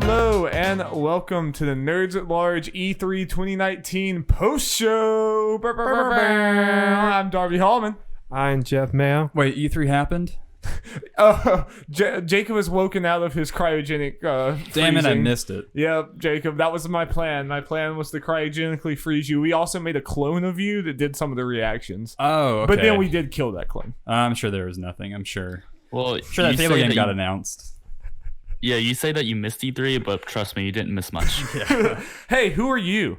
Hello and welcome to the Nerds at Large E3 2019 post show. I'm Darby Hallman. I'm Jeff Mayo. Wait, E3 happened? Jacob was woken out of his cryogenic Damn it, I freezing. missed it. Yep, Jacob, that was my plan. My plan was to cryogenically freeze you. We also made a clone of you that did some of the reactions. Oh, okay. But then we did kill that clone. I'm sure there was nothing, I'm sure. Well, I'm sure that table game got announced. Yeah, you say that you missed E3, but trust me, you didn't miss much. Hey, who are you?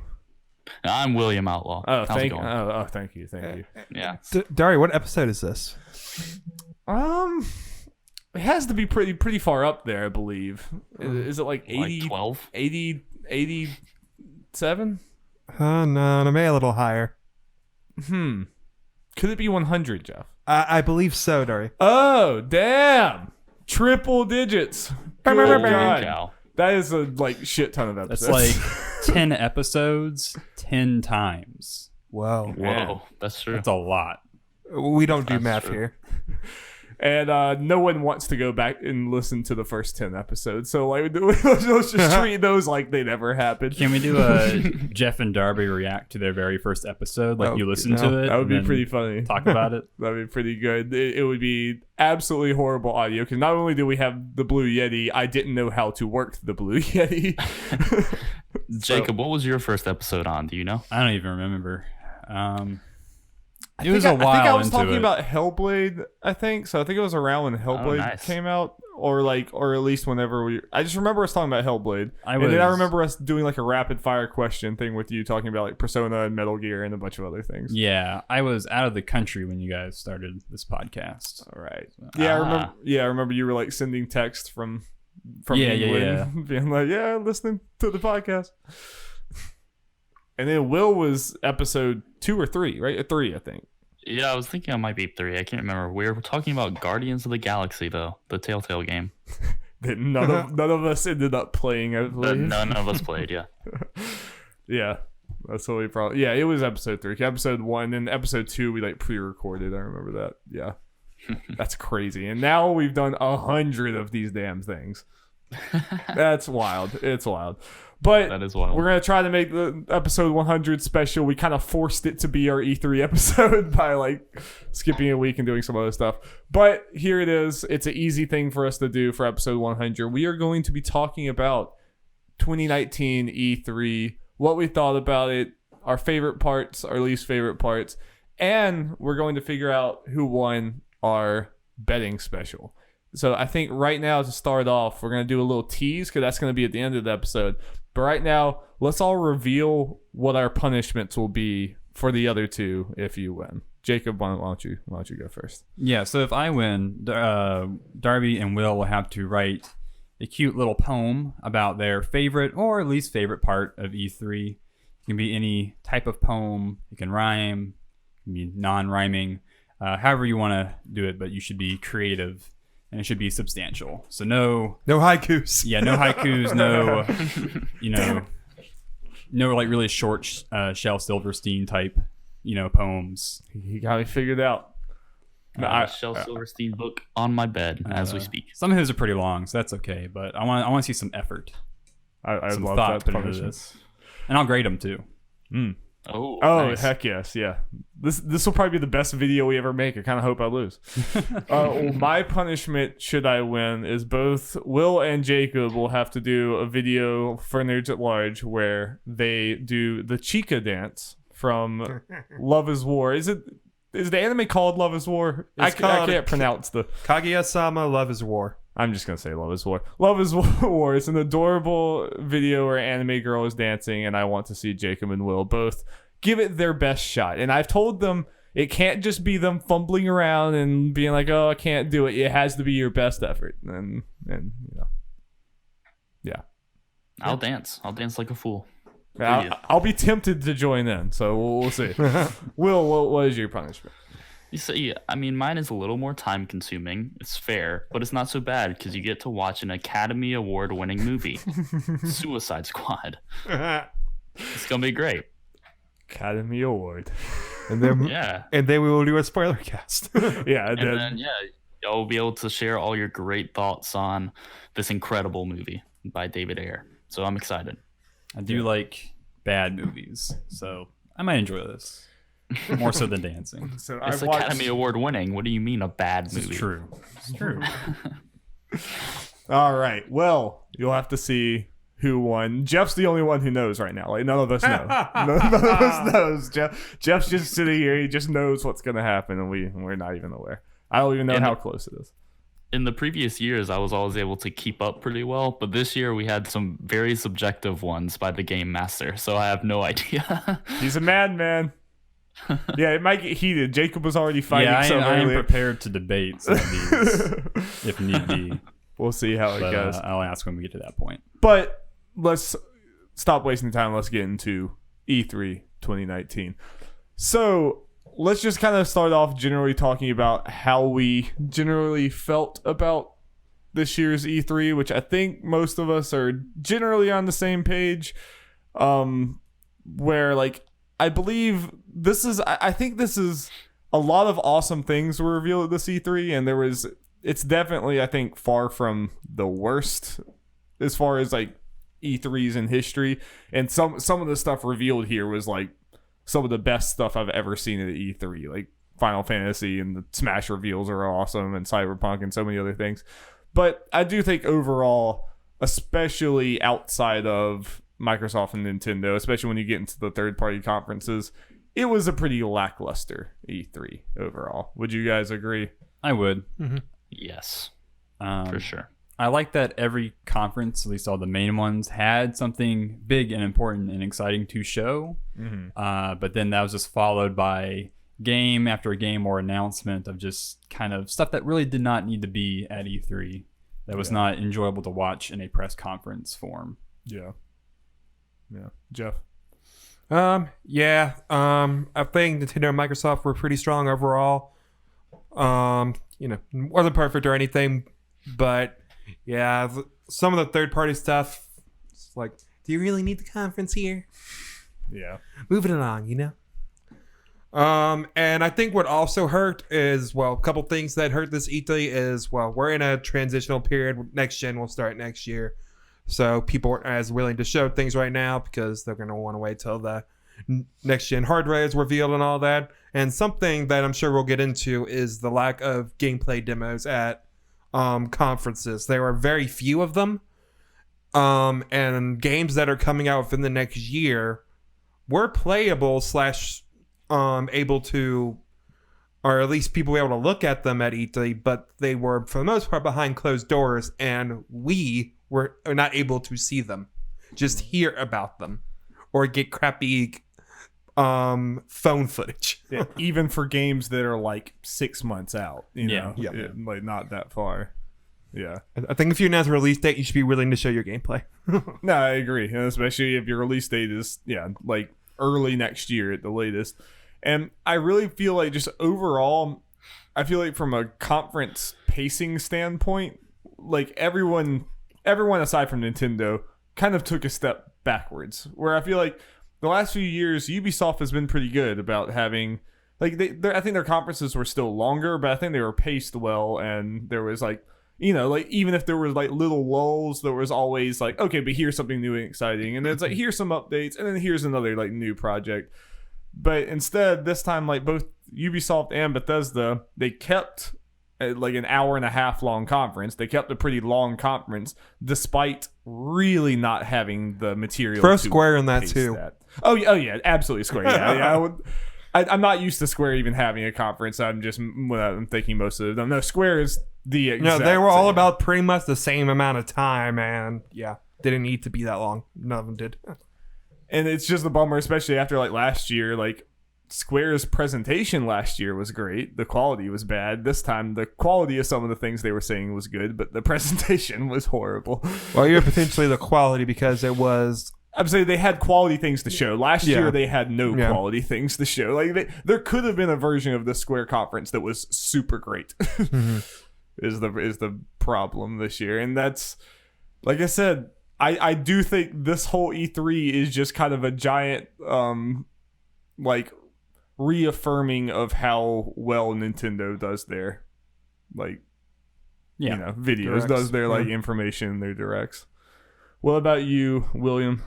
I'm William Outlaw. How's it going? Thank you. Yeah. Darby, what episode is this? It has to be pretty far up there, I believe. Is it like 80, Like 12? 80, 87? Oh, no, maybe a little higher. Could it be 100, Jeff? I believe so, Darby. Oh, damn. Triple digits. Good Holy God. cow. That is a shit ton of That's episodes. like 10 episodes, 10 times. Whoa. Whoa, that's true. That's a lot. We don't do That's math true. here. And no one wants to go back and listen to the first 10 episodes. So like, let's just treat those like they never happened. Can we do a Jeff and Darby react to their very first episode? Like you listen to it? That would and be then pretty funny. Talk about it? That'd be pretty good. It would be absolutely horrible audio because not only do we have the Blue Yeti, I didn't know how to work the Blue Yeti. Jacob, what was your first episode on? Do you know? I don't even remember. I It was a while think I was into talking it. about Hellblade, I think. So I think it was around when Hellblade nice. came out, or at least whenever I just remember us talking about Hellblade. And then I remember us doing like a rapid fire question thing with you talking about like Persona and Metal Gear and a bunch of other things. Yeah, I was out of the country when you guys started this podcast. All right. Yeah, I remember you were like sending text from England, being like, "Yeah, listening to the podcast." And then Will was episode 2 or 3, right? 3, I think. Yeah, I was thinking it might be 3. I can't remember. We were talking about Guardians of the Galaxy, though. The Telltale game. That none of us ended up playing, I That believe. none of us played, yeah. Yeah, that's what we probably. Yeah, it was episode 3. Episode 1 and episode 2 we like pre-recorded. I remember that. Yeah, that's crazy. And now we've done 100 of these damn things. That's wild. It's wild. But That is wild. we're going to try to make the episode 100 special. We kind of forced it to be our E3 episode by like skipping a week and doing some other stuff. But here it is. It's an easy thing for us to do for episode 100. We are going to be talking about 2019 E3, what we thought about it, our favorite parts, our least favorite parts, and we're going to figure out who won our betting special. So I think right now to start off, we're going to do a little tease because that's going to be at the end of the episode. But right now, let's all reveal what our punishments will be for the other two if you win. Jacob, why don't you go first? Yeah, so if I win, Darby and Will have to write a cute little poem about their favorite or least favorite part of E3. It can be any type of poem. It can rhyme, it can be non-rhyming, however you want to do it, but you should be creative and it should be substantial. So no haikus. Yeah, no haikus, no, no like really short Shel Silverstein type, poems. You got me figured out. Shel Silverstein book on my bed as we speak. Some of his are pretty long, so that's okay. But I want to see some effort, I some love thought that put into punishment. this, and I'll grade them too. Oh, Oh, nice. heck yes, yeah. This will probably be the best video we ever make. I kind of hope I lose. My punishment, should I win, is both Will and Jacob will have to do a video for Nerds at Large where they do the Chica dance from Love is War. Is the anime called Love is War? I can't pronounce the... Kaguya-sama, Love is War. I'm just going to say Love is War. Love is War. It's an adorable video where an anime girl is dancing, and I want to see Jacob and Will both give it their best shot. And I've told them it can't just be them fumbling around and being like, oh, I can't do it. It has to be your best effort. And yeah. I'll dance. I'll dance like a fool. I'll be tempted to join in, so we'll see. Will, what is your punishment? You see, I mean, mine is a little more time consuming. It's fair, but it's not so bad because you get to watch an Academy Award winning movie, Suicide Squad. It's going to be great. Academy Award. And then Yeah. and then we will do a spoiler cast. Yeah, And then, y'all will be able to share all your great thoughts on this incredible movie. by David Ayer. So I'm excited. I do like bad movies, so I might enjoy this more so than dancing. So It's Academy Award winning. What do you mean a bad movie? It's true. It's true. All right. Well, you'll have to see who won. Jeff's the only one who knows right now. Like, none of us know. None of us knows. Jeff's just sitting here. He just knows what's going to happen, and we're not even aware. I don't even know how close it is. In the previous years, I was always able to keep up pretty well, but this year we had some very subjective ones by the game master, so I have no idea. He's a madman. Yeah, it might get heated. Jacob was already fighting I am earlier. prepared to debate some of these if need be. We'll see how it goes. I'll ask when we get to that point. But let's stop wasting time. Let's get into E3 2019. So let's just kind of start off generally talking about how we generally felt about this year's E3, which I think most of us are generally on the same page. Where, like, I believe I think this is a lot of awesome things were revealed at this E3, and it's definitely, I think, far from the worst as far as like E3s in history. And some of the stuff revealed here was like some of the best stuff I've ever seen at E3. Like Final Fantasy and the Smash reveals are awesome, and Cyberpunk and so many other things. But I do think overall, especially outside of Microsoft and Nintendo, especially when you get into the third-party conferences, it was a pretty lackluster E3 overall. Would you guys agree? I would. Yes, For for sure. I like that every conference, at least all the main ones, had something big and important and exciting to show. But then that was just followed by game after game or announcement of just kind of stuff that really did not need to be at E3. That was not enjoyable to watch in a press conference form. Yeah. Jeff? I think Nintendo and Microsoft were pretty strong overall. Wasn't perfect or anything, but yeah, some of the third-party stuff, it's like, do you really need the conference here? Yeah. Moving along, And I think what also hurt is, well, a couple things that hurt this E3 is, well, we're in a transitional period. Next gen will start next year. So people aren't as willing to show things right now because they're going to want to wait till the next gen hardware is revealed and all that. And something that I'm sure we'll get into is the lack of gameplay demos at conferences. There are very few of them. And games that are coming out within the next year were playable / able to, or at least people were able to look at them at E3, but they were for the most part behind closed doors, and we were not able to see them, just hear about them, or get crappy phone footage. Yeah, even for games that are like 6 months out, like not that far. Yeah, I think if you announce a release date, you should be willing to show your gameplay. No, I agree, and especially if your release date is like early next year at the latest. And I really feel like just overall, I feel like from a conference pacing standpoint, like everyone aside from Nintendo kind of took a step backwards, where I feel like the last few years Ubisoft has been pretty good about having, like, I think their conferences were still longer, but I think they were paced well, and there was like, like even if there was like little lulls, there was always like, okay, but here's something new and exciting, and then it's like, here's some updates, and then here's another like new project. But instead, this time, like both Ubisoft and Bethesda, they kept like an hour and a half long conference. They kept a pretty long conference, despite really not having the material. Throw Square in that pace too. That. Oh yeah, absolutely Square. Yeah. I'm not used to Square even having a conference. I'm thinking most of them. No, Square is the exact they were all same. about pretty much the same amount of time, and didn't need to be that long. None of them did. And it's just a bummer, especially after like last year. Like Square's presentation last year was great. The quality was bad. This time, the quality of some of the things they were saying was good, but the presentation was horrible. Well, you're potentially the quality because it was. I'm saying they had quality things to show. Last year, they had no Yeah. quality things to show. Like there could have been a version of the Square conference that was super great. Is the problem this year, and that's, like I said, I do think this whole E3 is just kind of a giant like reaffirming of how well Nintendo does their videos, Directs. does their like information, their directs. What about you, William?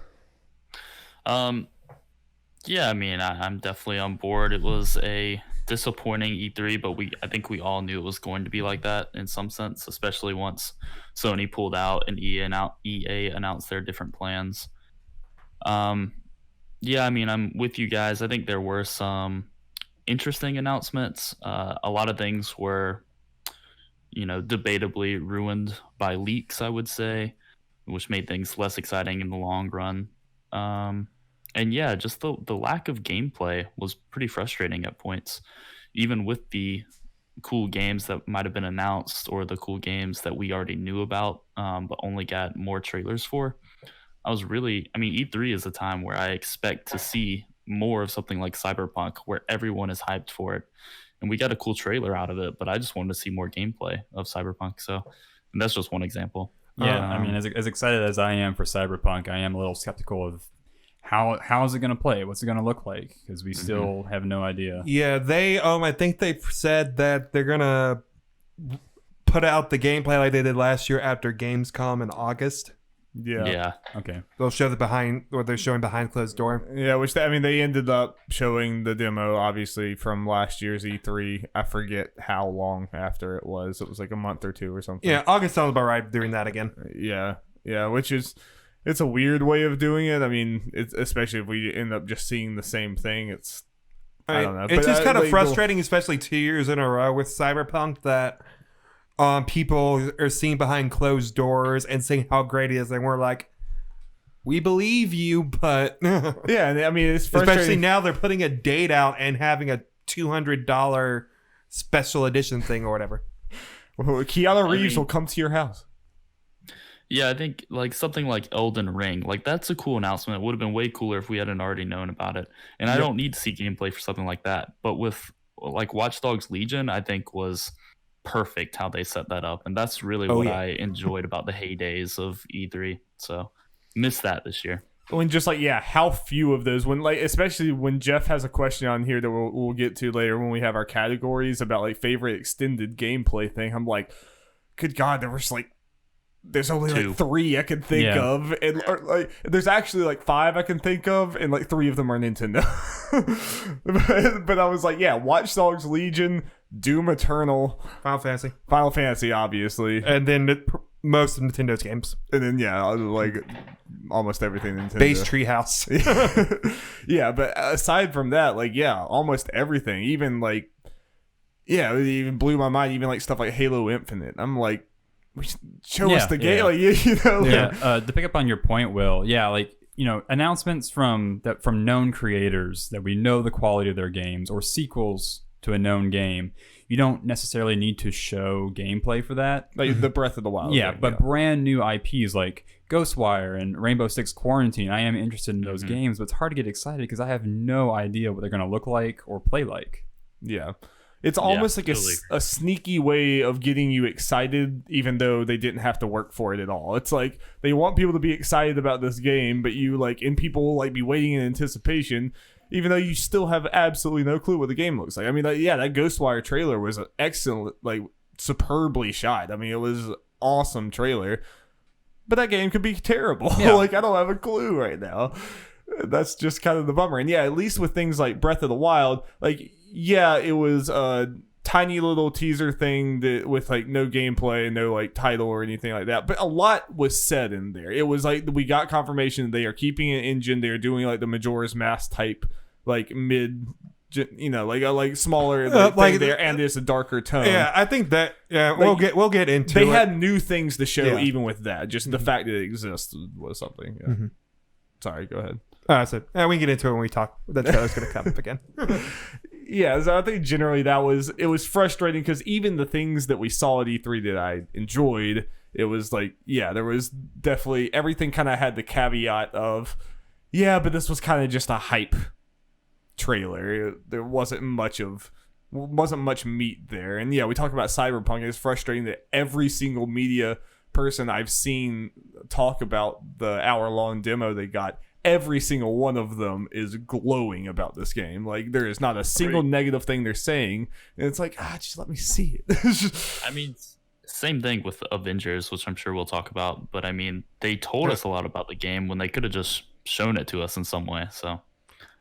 Yeah, I mean, I'm definitely on board. It was a disappointing E3, but I think we all knew it was going to be like that in some sense, especially once Sony pulled out and EA announced their different plans. Yeah, I mean, I'm with you guys. I think there were some interesting announcements. A lot of things were, debatably ruined by leaks, I would say, which made things less exciting in the long run. And yeah, just the lack of gameplay was pretty frustrating at points, even with the cool games that might have been announced or the cool games that we already knew about, but only got more trailers for. E3 is a time where I expect to see more of something like Cyberpunk, where everyone is hyped for it. And we got a cool trailer out of it, but I just wanted to see more gameplay of Cyberpunk. So and that's just one example. Yeah, I mean, as excited as I am for Cyberpunk, I am a little skeptical of how is it going to play? What's it going to look like? Because we still have no idea. Yeah, they I think they said that they're gonna put out the gameplay like they did last year after Gamescom in August. Yeah. Okay. They'll show what they're showing behind closed door. Yeah, they ended up showing the demo, obviously, from last year's E3. I forget how long after it was. It was like a month or two or something. Yeah, August sounds about right doing that again. Yeah, which is... It's a weird way of doing it. I mean, especially if we end up just seeing the same thing. I don't know. It's just kind of frustrating, especially 2 years in a row with Cyberpunk, that people are seen behind closed doors and saying how great it is. And we're like, we believe you, but... Yeah, I mean, it's frustrating. Especially now they're putting a date out and having a $200 special edition thing or whatever. Well, Keanu Reeves will come to your house. Yeah, I think something like Elden Ring, that's a cool announcement. It would have been way cooler if we hadn't already known about it. And I don't need to see gameplay for something like that. But with Watch Dogs Legion, I think was perfect how they set that up. And that's really what I enjoyed about the heydays of E3. So missed that this year. When how few of those, especially when Jeff has a question on here that we'll get to later when we have our categories about favorite extended gameplay thing. I'm like, good God, there was there's only 3 I can think of, and there's actually 5 I can think of, and 3 of them are Nintendo. but I was Watch Dogs Legion, Doom Eternal, Final Fantasy, obviously, and then most of Nintendo's games, and then almost everything Nintendo. Base Treehouse. Yeah, but aside from that, almost everything. Even it even blew my mind. Even stuff like Halo Infinite. I'm like, show us the game, to pick up on your point, Will. Announcements from known creators that we know the quality of their games, or sequels to a known game. You don't necessarily need to show gameplay for that, the Breath of the Wild. But brand new IPs like Ghostwire and Rainbow Six Quarantine, I am interested in those games, but it's hard to get excited because I have no idea what they're going to look like or play like. Yeah. It's almost a sneaky way of getting you excited, even though they didn't have to work for it at all. It's they want people to be excited about this game, but you and people will be waiting in anticipation, even though you still have absolutely no clue what the game looks like. I mean, that Ghostwire trailer was an excellent, superbly shot. I mean, it was an awesome trailer, but that game could be terrible. Yeah. I don't have a clue right now. That's just kind of the bummer. And at least with things like Breath of the Wild, it was a tiny little teaser thing that with no gameplay, no title or anything like that. But a lot was said in there. It was we got confirmation they are keeping an engine. They are doing the Majora's Mask type mid, smaller thing there, and it's a darker tone. Yeah, I think that we'll get into. They had new things to show even with that. Just the fact that it exists was something. Yeah. Mm-hmm. Sorry, go ahead. So we can get into it when we talk. The trailer's going to come up again. Yeah, so I think generally it was frustrating because even the things that we saw at E3 that I enjoyed, it was there was definitely everything kind of had the caveat of, but this was kind of just a hype trailer. There wasn't much meat there. And we talk about Cyberpunk. It's frustrating that every single media person I've seen talk about the hour-long demo they got, every single one of them is glowing about this game. There is not a single negative thing they're saying, and it's just let me see it. I mean, Same thing with Avengers, which I'm sure we'll talk about. But I mean, they told us a lot about the game when they could have just shown it to us in some way. So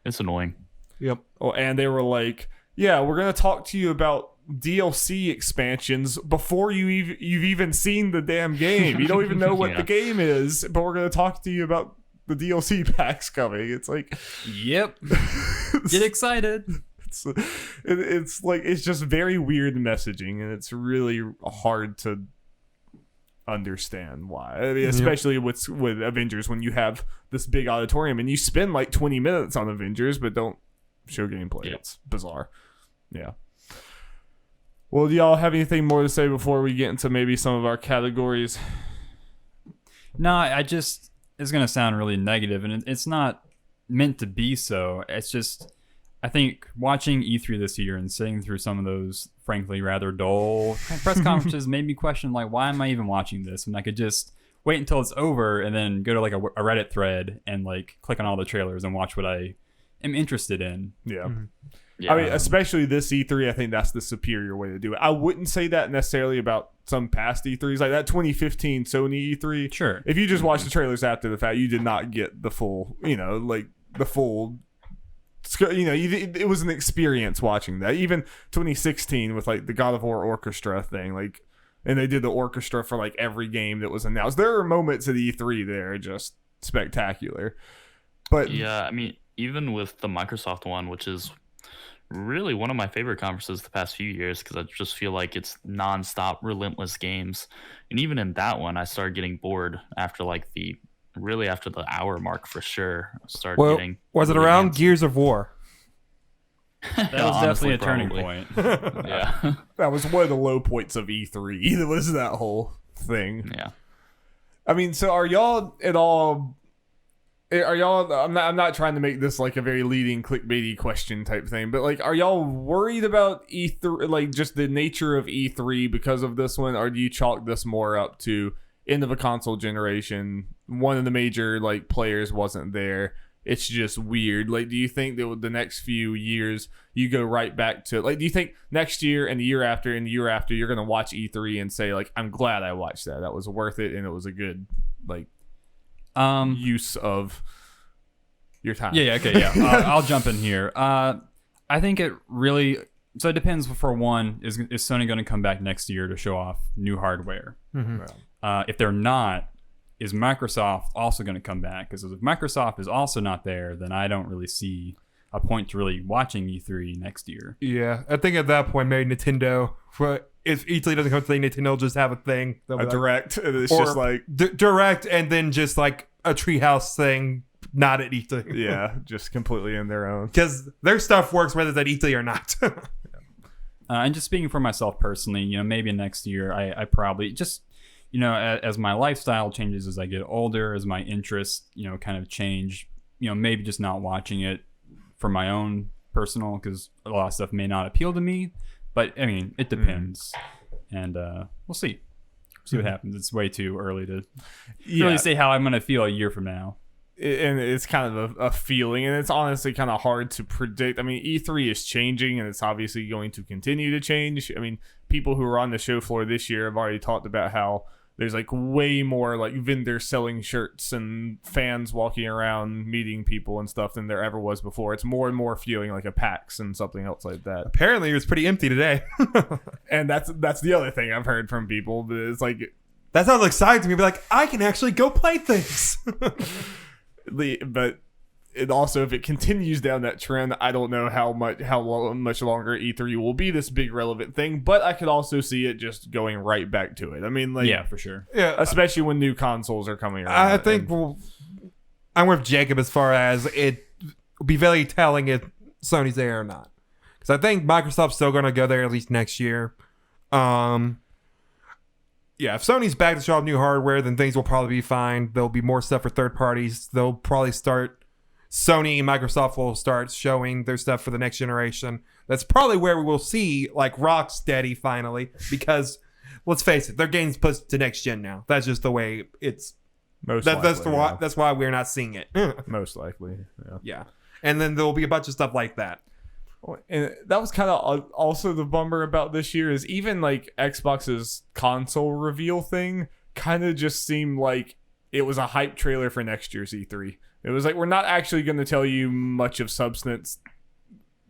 it's annoying. Yep. Oh, and they were like, "Yeah, we're gonna talk to you about DLC expansions before you've even seen the damn game. You don't even know what the game is, but we're gonna talk to you about the DLC packs coming." It's like, Yep. Get excited. it's like it's just very weird messaging, and it's really hard to understand why. I mean, especially with Avengers, when you have this big auditorium and you spend like 20 minutes on Avengers but don't show gameplay. It's bizarre. Yeah. Well, do y'all have anything more to say before we get into maybe some of our categories? No, it's going to sound really negative, and it's not meant to be so. It's just, I think watching E3 this year and sitting through some of those, frankly, rather dull press conferences made me question, like, why am I even watching this? And I could just wait until it's over and then go to like a Reddit thread and like click on all the trailers and watch what I am interested in. Yeah. Mm-hmm. Yeah. I mean, especially this E3, I think that's the superior way to do it. I wouldn't say that necessarily about some past E3s, like that 2015 Sony E3. Sure. If you just watch the trailers after the fact, you did not get the full, it was an experience watching that. Even 2016 with like the God of War orchestra thing, like, and they did the orchestra for like every game that was announced. There are moments at E3 that are just spectacular. But yeah, I mean, even with the Microsoft one, which is really one of my favorite conferences the past few years, because I just feel like it's nonstop, relentless games. And even in that one, I started getting bored after the hour mark for sure. Was it around Gears of War? That was definitely a turning point. Yeah. that was one of the low points of E3. It was that whole thing. Yeah. I mean, so are y'all at all... I'm not trying to make this like a very leading clickbaity question type thing, but like, are y'all worried about E3, like just the nature of E3 because of this one, or do you chalk this more up to end of a console generation? One of the major like players wasn't there. It's just weird. Like, do you think that with the next few years you go right back to like? Do you think next year and the year after and the year after you're gonna watch E3 and say like, I'm glad I watched that. That was worth it and it was a good like. Use of your time. I'll jump in here. I think it really, so it depends. For one, is Sony going to come back next year to show off new hardware? Mm-hmm. If they're not, is Microsoft also going to come back? Because if Microsoft is also not there, then I don't really see a point to really watching E3 next year. Yeah, I think at that point maybe Nintendo, if E3 doesn't come to Nintendo will just have a thing, a direct, and it's just like direct, and then just like a treehouse thing, not at E3. Yeah, just completely in their own, because their stuff works whether it's at E3 or not. And just speaking for myself personally, maybe next year I probably just, as my lifestyle changes as I get older, as my interests kind of change, maybe just not watching it for my own personal, because a lot of stuff may not appeal to me. But I mean, it depends, and we'll see what happens. It's way too early to really say how I'm going to feel a year from now. And it's kind of a feeling, and it's honestly kind of hard to predict. I mean, E3 is changing, and it's obviously going to continue to change. I mean, people who are on the show floor this year have already talked about how there's like way more like vendors selling shirts and fans walking around meeting people and stuff than there ever was before. It's more and more feeling like a PAX and something else like that. Apparently it was pretty empty today. And that's the other thing I've heard from people. But it's like, that sounds exciting to me. Be like, I can actually go play things. But it also, if it continues down that trend, I don't know how much longer E3 will be this big relevant thing. But I could also see it just going right back to it. I mean, like, yeah, for sure. Yeah, especially when new consoles are coming around. I think I'm with Jacob as far as it will be very telling if Sony's there or not, because I think Microsoft's still going to go there at least next year. Yeah, if Sony's back to show off new hardware, then things will probably be fine. There'll be more stuff for third parties. They'll probably Sony and Microsoft will start showing their stuff for the next generation. That's probably where we will see like Rocksteady finally, because let's face it, their game's pushed to next gen now. That's just the way it's. That's why we're not seeing it. Most likely, yeah. And then there'll be a bunch of stuff like that. And that was kind of also the bummer about this year is even like Xbox's console reveal thing kind of just seemed like it was a hype trailer for next year's E3. It was like, we're not actually going to tell you much of substance.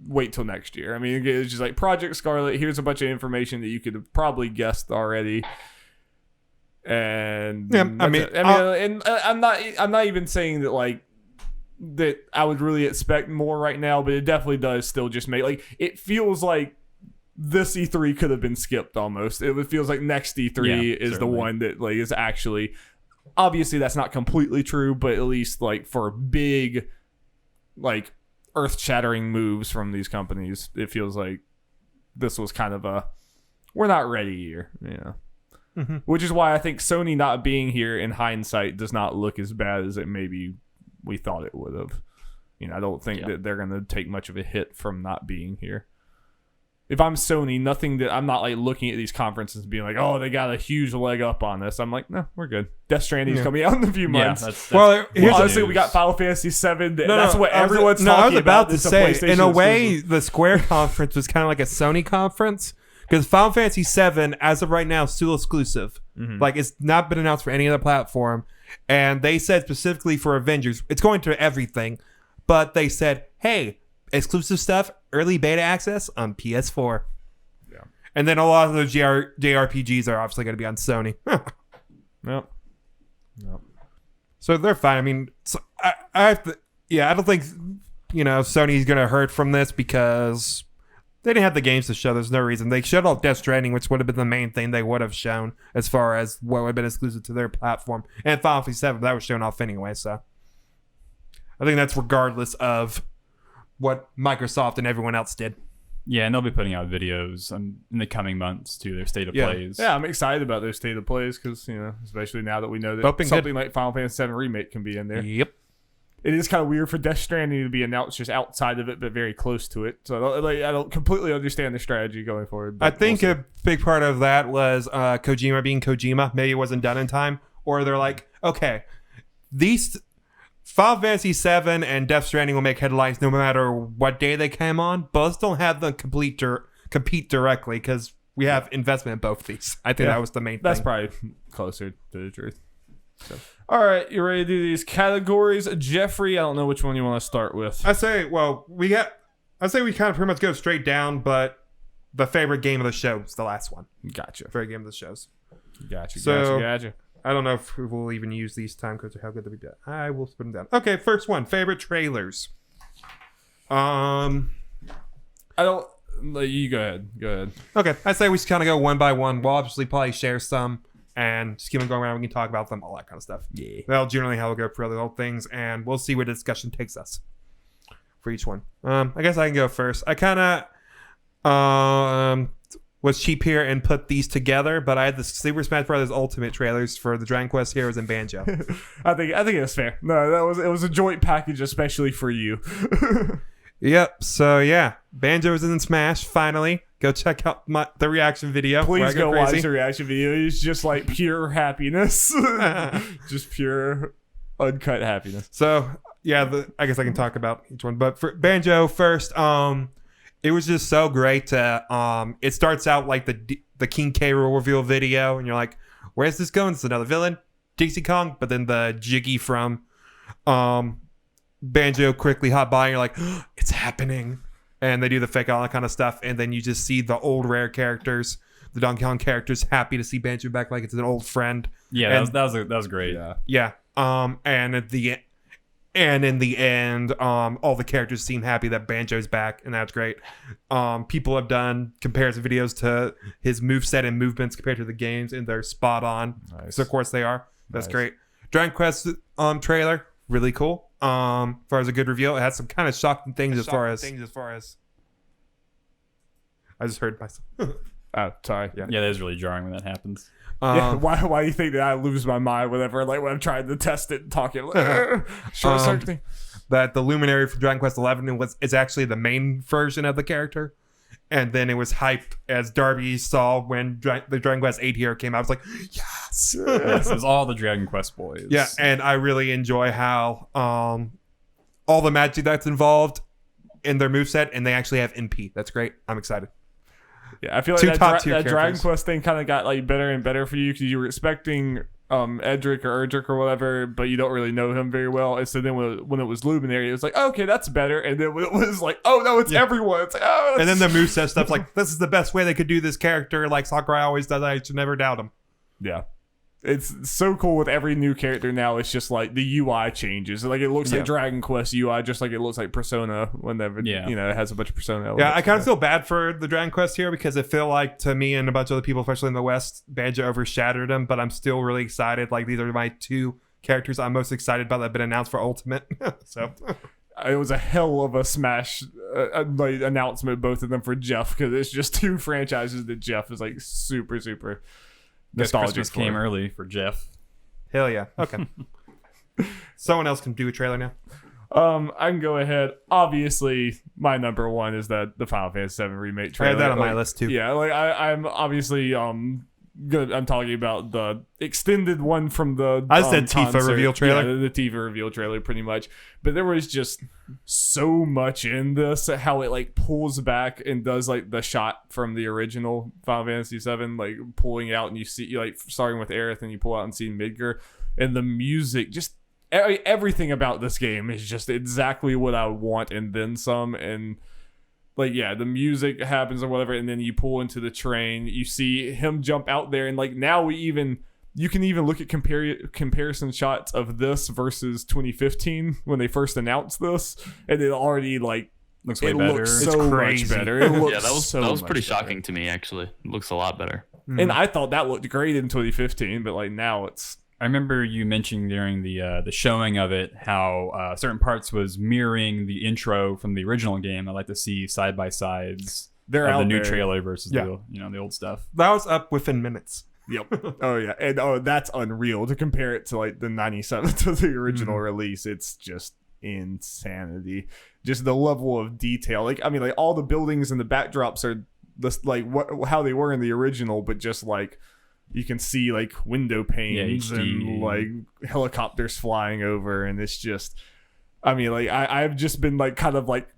Wait till next year. I mean, it was just like Project Scarlet. Here's a bunch of information that you could have probably guessed already. And Yeah, and I'm not even saying that like that I would really expect more right now, but it definitely does still just make like it feels like this E3 could have been skipped almost. It feels like next E3 is certainly the one that like is actually, obviously that's not completely true, but at least like for big like earth-shattering moves from these companies, it feels like this was kind of a we're not ready year. Yeah. Mm-hmm. Which is why I think Sony not being here in hindsight does not look as bad as it maybe we thought it would have. You know, I don't think that they're going to take much of a hit from not being here. If I'm Sony, nothing that I'm not like looking at these conferences and being like, oh, they got a huge leg up on us. I'm like, no, we're good. Death Stranding is coming out in a few months. That's honestly, we got Final Fantasy 7. That's what everyone's talking about. I was about to say, in a way, exclusive. the Square conference was kind of like a Sony conference because Final Fantasy 7, as of right now, is still exclusive. Mm-hmm. Like, it's not been announced for any other platform. And they said specifically for Avengers, it's going to everything. But they said, hey, exclusive stuff, early beta access on PS4. Yeah. And then a lot of those JRPGs are obviously going to be on Sony. Yep. So they're fine. I mean, so I have to, I don't think, Sony's going to hurt from this because they didn't have the games to show. There's no reason. They showed off Death Stranding, which would have been the main thing they would have shown as far as what would have been exclusive to their platform. And Final Fantasy 7, that was shown off anyway. So I think that's regardless of what Microsoft and everyone else did. Yeah, and they'll be putting out videos in the coming months to their state of plays. Yeah, I'm excited about their state of plays because, especially now that we know that something like Final Fantasy 7 Remake can be in there. Yep. It is kind of weird for Death Stranding to be announced just outside of it, but very close to it. So I don't completely understand the strategy going forward. I think a big part of that was Kojima being Kojima. Maybe it wasn't done in time. Or they're like, okay, these Final Fantasy 7 and Death Stranding will make headlines no matter what day they came on. But let's don't have them compete directly because we have investment in both these. I think that was the main thing. That's probably closer to the truth. So. All right, you ready to do these categories? Jeffrey, I don't know which one you want to start with. I say we kind of pretty much go straight down, but the favorite game of the show is the last one. Gotcha. Favorite game of the shows. Gotcha. I don't know if we'll even use these time codes or how good they'll be. I will put them down. Okay, first one. Favorite trailers. I don't. You go ahead. Okay, I say we just kind of go one by one. We'll obviously probably share some and just keep them going around. We can talk about them, all that kind of stuff. Yeah. That'll generally how we'll go for the whole things, and we'll see where the discussion takes us for each one. I guess I can go first. I kind of was cheap here and put these together, but I had the Super Smash Bros. Ultimate trailers for the Dragon Quest Heroes and Banjo. I think it was fair. No, it was a joint package, especially for you. Yep. So yeah, Banjo is in Smash. Finally, go check out the reaction video. Please go watch the reaction video. It's just like pure happiness, just pure uncut happiness. So yeah, I guess I can talk about each one. But for Banjo first, it was just so great to. It starts out like the King K. Rool reveal video, and you're like, "Where's this going? It's another villain, Dixie Kong." But then the Jiggy from, Banjo quickly hop by and you're like, oh, it's happening. And they do the fake all that kind of stuff. And then you just see the old rare characters, the Donkey Kong characters, happy to see Banjo back like it's an old friend. Yeah, that was great. Yeah. And in the end, all the characters seem happy that Banjo's back, and that's great. People have done comparison videos to his moveset and movements compared to the games, and they're spot on. Nice. So of course they are. That's great. Dragon Quest trailer, really cool. As far as a good reveal, it has some kind of shocking things as far as I just heard myself. Oh, sorry. Yeah, that is really jarring when that happens. Why do you think that I lose my mind whenever when I'm trying to test it and talking short circuiting? That the Luminary for Dragon Quest 11 is actually the main version of the character, and then it was hyped as Darby saw when the Dragon Quest 8 hero came out. I was like, yes. Yes, it was all the Dragon Quest boys. Yeah, and I really enjoy how all the magic that's involved in their moveset, and they actually have NP. That's great. I'm excited. Yeah, I feel like Two that, top-tier that Dragon characters. Quest thing kind of got like better and better for you because you were expecting Edric or Erdrick or whatever, but you don't really know him very well. And so then when it was Luminary, it was like, okay, that's better. And then when it was like, oh no, it's everyone. It's like, oh. And then the moveset stuff's like, this is the best way they could do this character. Like Sakurai always does. I should never doubt him. Yeah. It's so cool with every new character now. It's just like the UI changes. Like it looks like Dragon Quest UI, just like it looks like Persona whenever it has a bunch of Persona elements. Yeah, I kind of feel bad for the Dragon Quest here because I feel like to me and a bunch of other people, especially in the West, Banjo overshadowed them. But I'm still really excited. Like these are my two characters I'm most excited about that have been announced for Ultimate. So it was a hell of a smash like announcement, both of them for Jeff, because it's just two franchises that Jeff is like super Guess nostalgic Christmas for. came early for Jeff. hell yeah. Okay. Someone else can do a trailer now. I can go ahead. Obviously, my number one is the Final Fantasy VII remake I trailer. had that on my Like, list too. Yeah, like I'm obviously I'm talking about the extended one from the I said Tifa concert. reveal trailer. Yeah, the Tifa reveal trailer, pretty much. But there was just so much in this, how it like pulls back and does like the shot from the original Final Fantasy VII, like pulling out, and you see like starting with Aerith, and you pull out and see Midgar, and the music, just everything about this game is just exactly what I want and then some. And like, yeah, the music happens or whatever, and then you pull into the train, you see him jump out there, and like now you can even look at comparison shots of this versus 2015 when they first announced this, and it already like Looks way better. looks It's so much crazy. better. It looks Yeah, that was so pretty much shocking better. to me, actually. It looks a lot better. And I thought that looked great in 2015, but like now it's I remember you mentioning during the showing of it how certain parts was mirroring the intro from the original game. I like to see side by sides they're of out the new there. trailer versus Yeah. the old stuff. That was up within minutes. Yep. Oh yeah, and that's unreal to compare it to like the 97 to the original release. It's just insanity. Just the level of detail. Like I mean, like all the buildings and the backdrops are just like how they were in the original, but just like you can see like window panes HD. and like helicopters flying over, and it's just, I mean, like I've just been like kind of like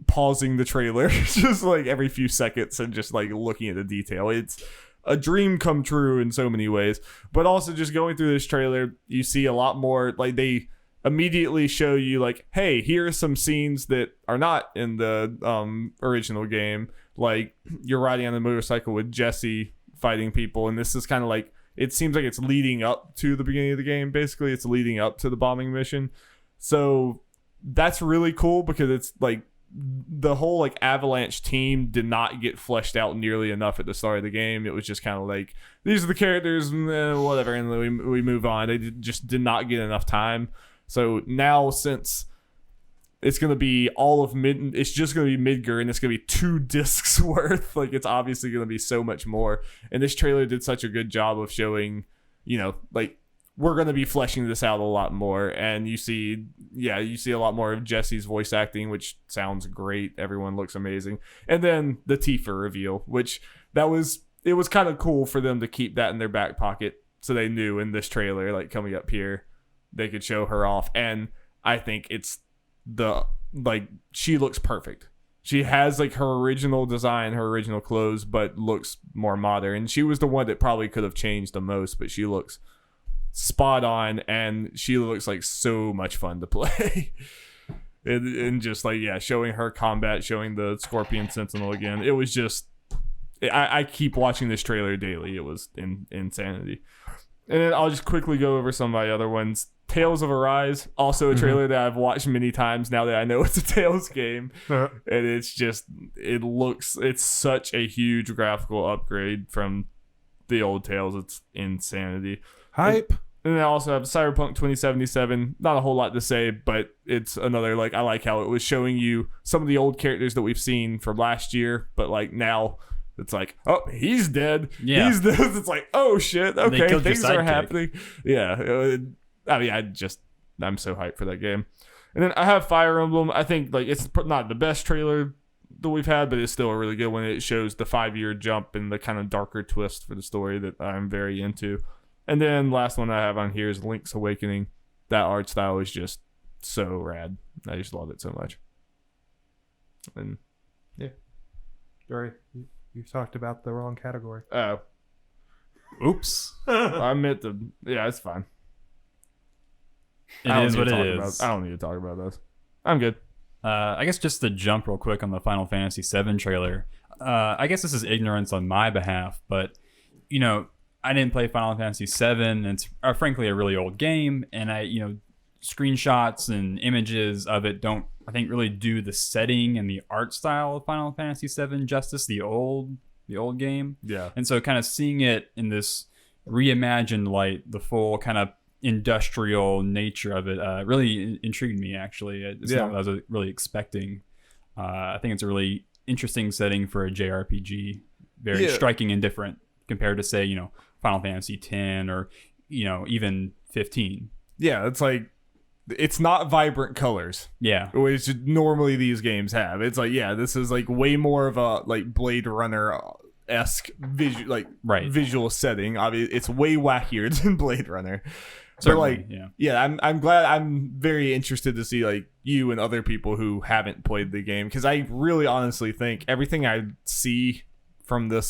pausing the trailer just like every few seconds and just like looking at the detail. It's a dream come true in so many ways. But also just going through this trailer, you see a lot more, like they immediately show you like, hey, here are some scenes that are not in the original game. Like you're riding on a motorcycle with Jesse fighting people, and this is kind of like, it seems like it's leading up to the beginning of the game. Basically, it's leading up to the bombing mission. So that's really cool because it's like the whole like Avalanche team did not get fleshed out nearly enough at the start of the game. It was just kind of like, these are the characters, whatever, and then we move on. They just did not get enough time. So now, since it's going to be all of it's just going to be Midgar, and it's going to be 2 discs worth. Like, it's obviously going to be so much more. And this trailer did such a good job of showing, like, we're going to be fleshing this out a lot more. And you see a lot more of Jesse's voice acting, which sounds great. Everyone looks amazing. And then the Tifa reveal, which it was kind of cool for them to keep that in their back pocket. So they knew in this trailer, like coming up here, they could show her off. And I think it's she looks perfect. She has like her original design, her original clothes, but looks more modern. She was the one that probably could have changed the most, but she looks spot on, and she looks like so much fun to play. and just like, yeah, showing her combat, showing the Scorpion Sentinel again. It was just, I keep watching this trailer daily. It was insanity. And then I'll just quickly go over some of my other ones. Tales of Arise, also a trailer that I've watched many times now that I know it's a Tales game. And it's just, it's such a huge graphical upgrade from the old Tales. It's insanity. Hype. And then I also have Cyberpunk 2077. Not a whole lot to say, but it's another, like, I like how it was showing you some of the old characters that we've seen from last year, but like now it's like, oh, he's dead. Yeah. He's dead. It's like, oh shit, They okay, killed your things are sidekick. happening. Yeah. I mean, I'm so hyped for that game. And then I have Fire Emblem. I think like it's not the best trailer that we've had, but it's still a really good one. It shows the 5-year jump and the kind of darker twist for the story that I'm very into. And then last one I have on here is Link's Awakening. That art style is just so rad. I just love it so much. And Sorry, you talked about the wrong category. Oops. I meant to. Yeah, it's fine. It is what it is. I don't need to talk about this. I'm good. I guess just to jump real quick on the Final Fantasy VII trailer. I guess this is ignorance on my behalf, but I didn't play Final Fantasy VII. It's frankly a really old game, and screenshots and images of it don't, I think, really do the setting and the art style of Final Fantasy VII justice. The old game, Yeah. and so kind of seeing it in this reimagined light, the full kind of industrial nature of it really intrigued me. Actually, it's not what I was really expecting. I think it's a really interesting setting for a JRPG, very striking and different compared to, say, Final Fantasy X or even 15. Yeah, it's like, it's not vibrant colors. Yeah, Which normally these games have. It's like, this is like way more of a like Blade Runner-esque visual setting. Obviously, it's way wackier than Blade Runner. certainly. I'm glad. I'm very interested to see like you and other people who haven't played the game, because I really honestly think everything I see from the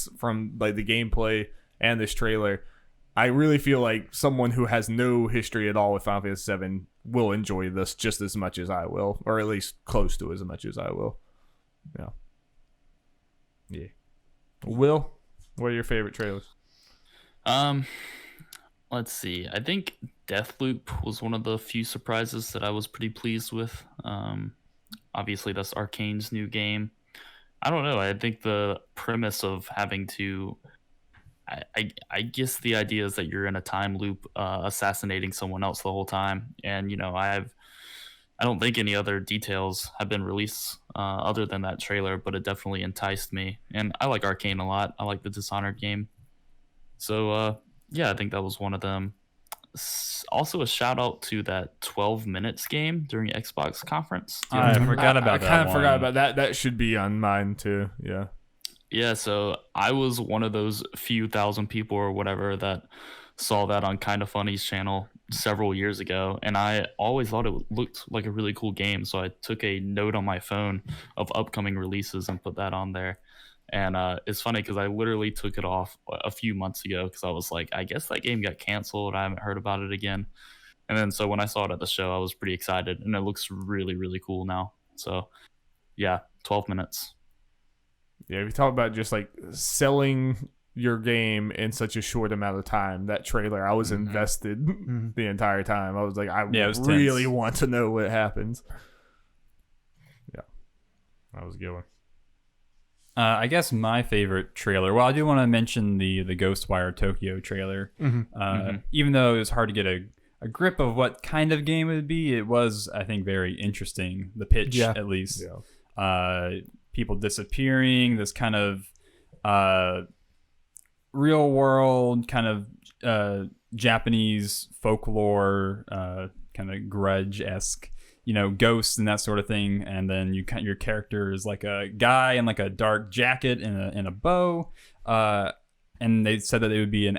gameplay and this trailer, I really feel like someone who has no history at all with Final Fantasy VII will enjoy this just as much as I will, or at least close to as much as I will. Yeah. Will, what are your favorite trailers? Let's see. I think Deathloop was one of the few surprises that I was pretty pleased with. Obviously, that's Arcane's new game. I don't know. I think the premise of having to... I guess the idea is that you're in a time loop assassinating someone else the whole time. And, I don't think any other details have been released other than that trailer, but it definitely enticed me. And I like Arcane a lot. I like the Dishonored game. So, I think that was one of them. Also, a shout out to that 12 minutes game during Xbox conference. I forgot about that. I kind of forgot about that. That should be on mine too. Yeah. Yeah, so I was one of those few thousand people or whatever that saw that on Kinda Funny's channel several years ago, and I always thought it looked like a really cool game, so I took a note on my phone of upcoming releases and put that on there. And it's funny because I literally took it off a few months ago because I was like, I guess that game got canceled. I haven't heard about it again. And then so when I saw it at the show, I was pretty excited, and it looks really, really cool now. So, 12 minutes. Yeah, if you talk about just like selling your game in such a short amount of time, that trailer, I was invested the entire time. I was like, I really want to know what happens. Yeah, that was a good one. I guess my favorite trailer. Well, I do want to mention the Ghostwire Tokyo trailer. Even though it was hard to get a grip of what kind of game it would be, it was, I think, very interesting. The pitch, at least. Yeah. People disappearing, this kind of real world kind of Japanese folklore, kind of Grudge-esque, ghosts and that sort of thing. And then your character is like a guy in like a dark jacket and a bow. And they said that it would be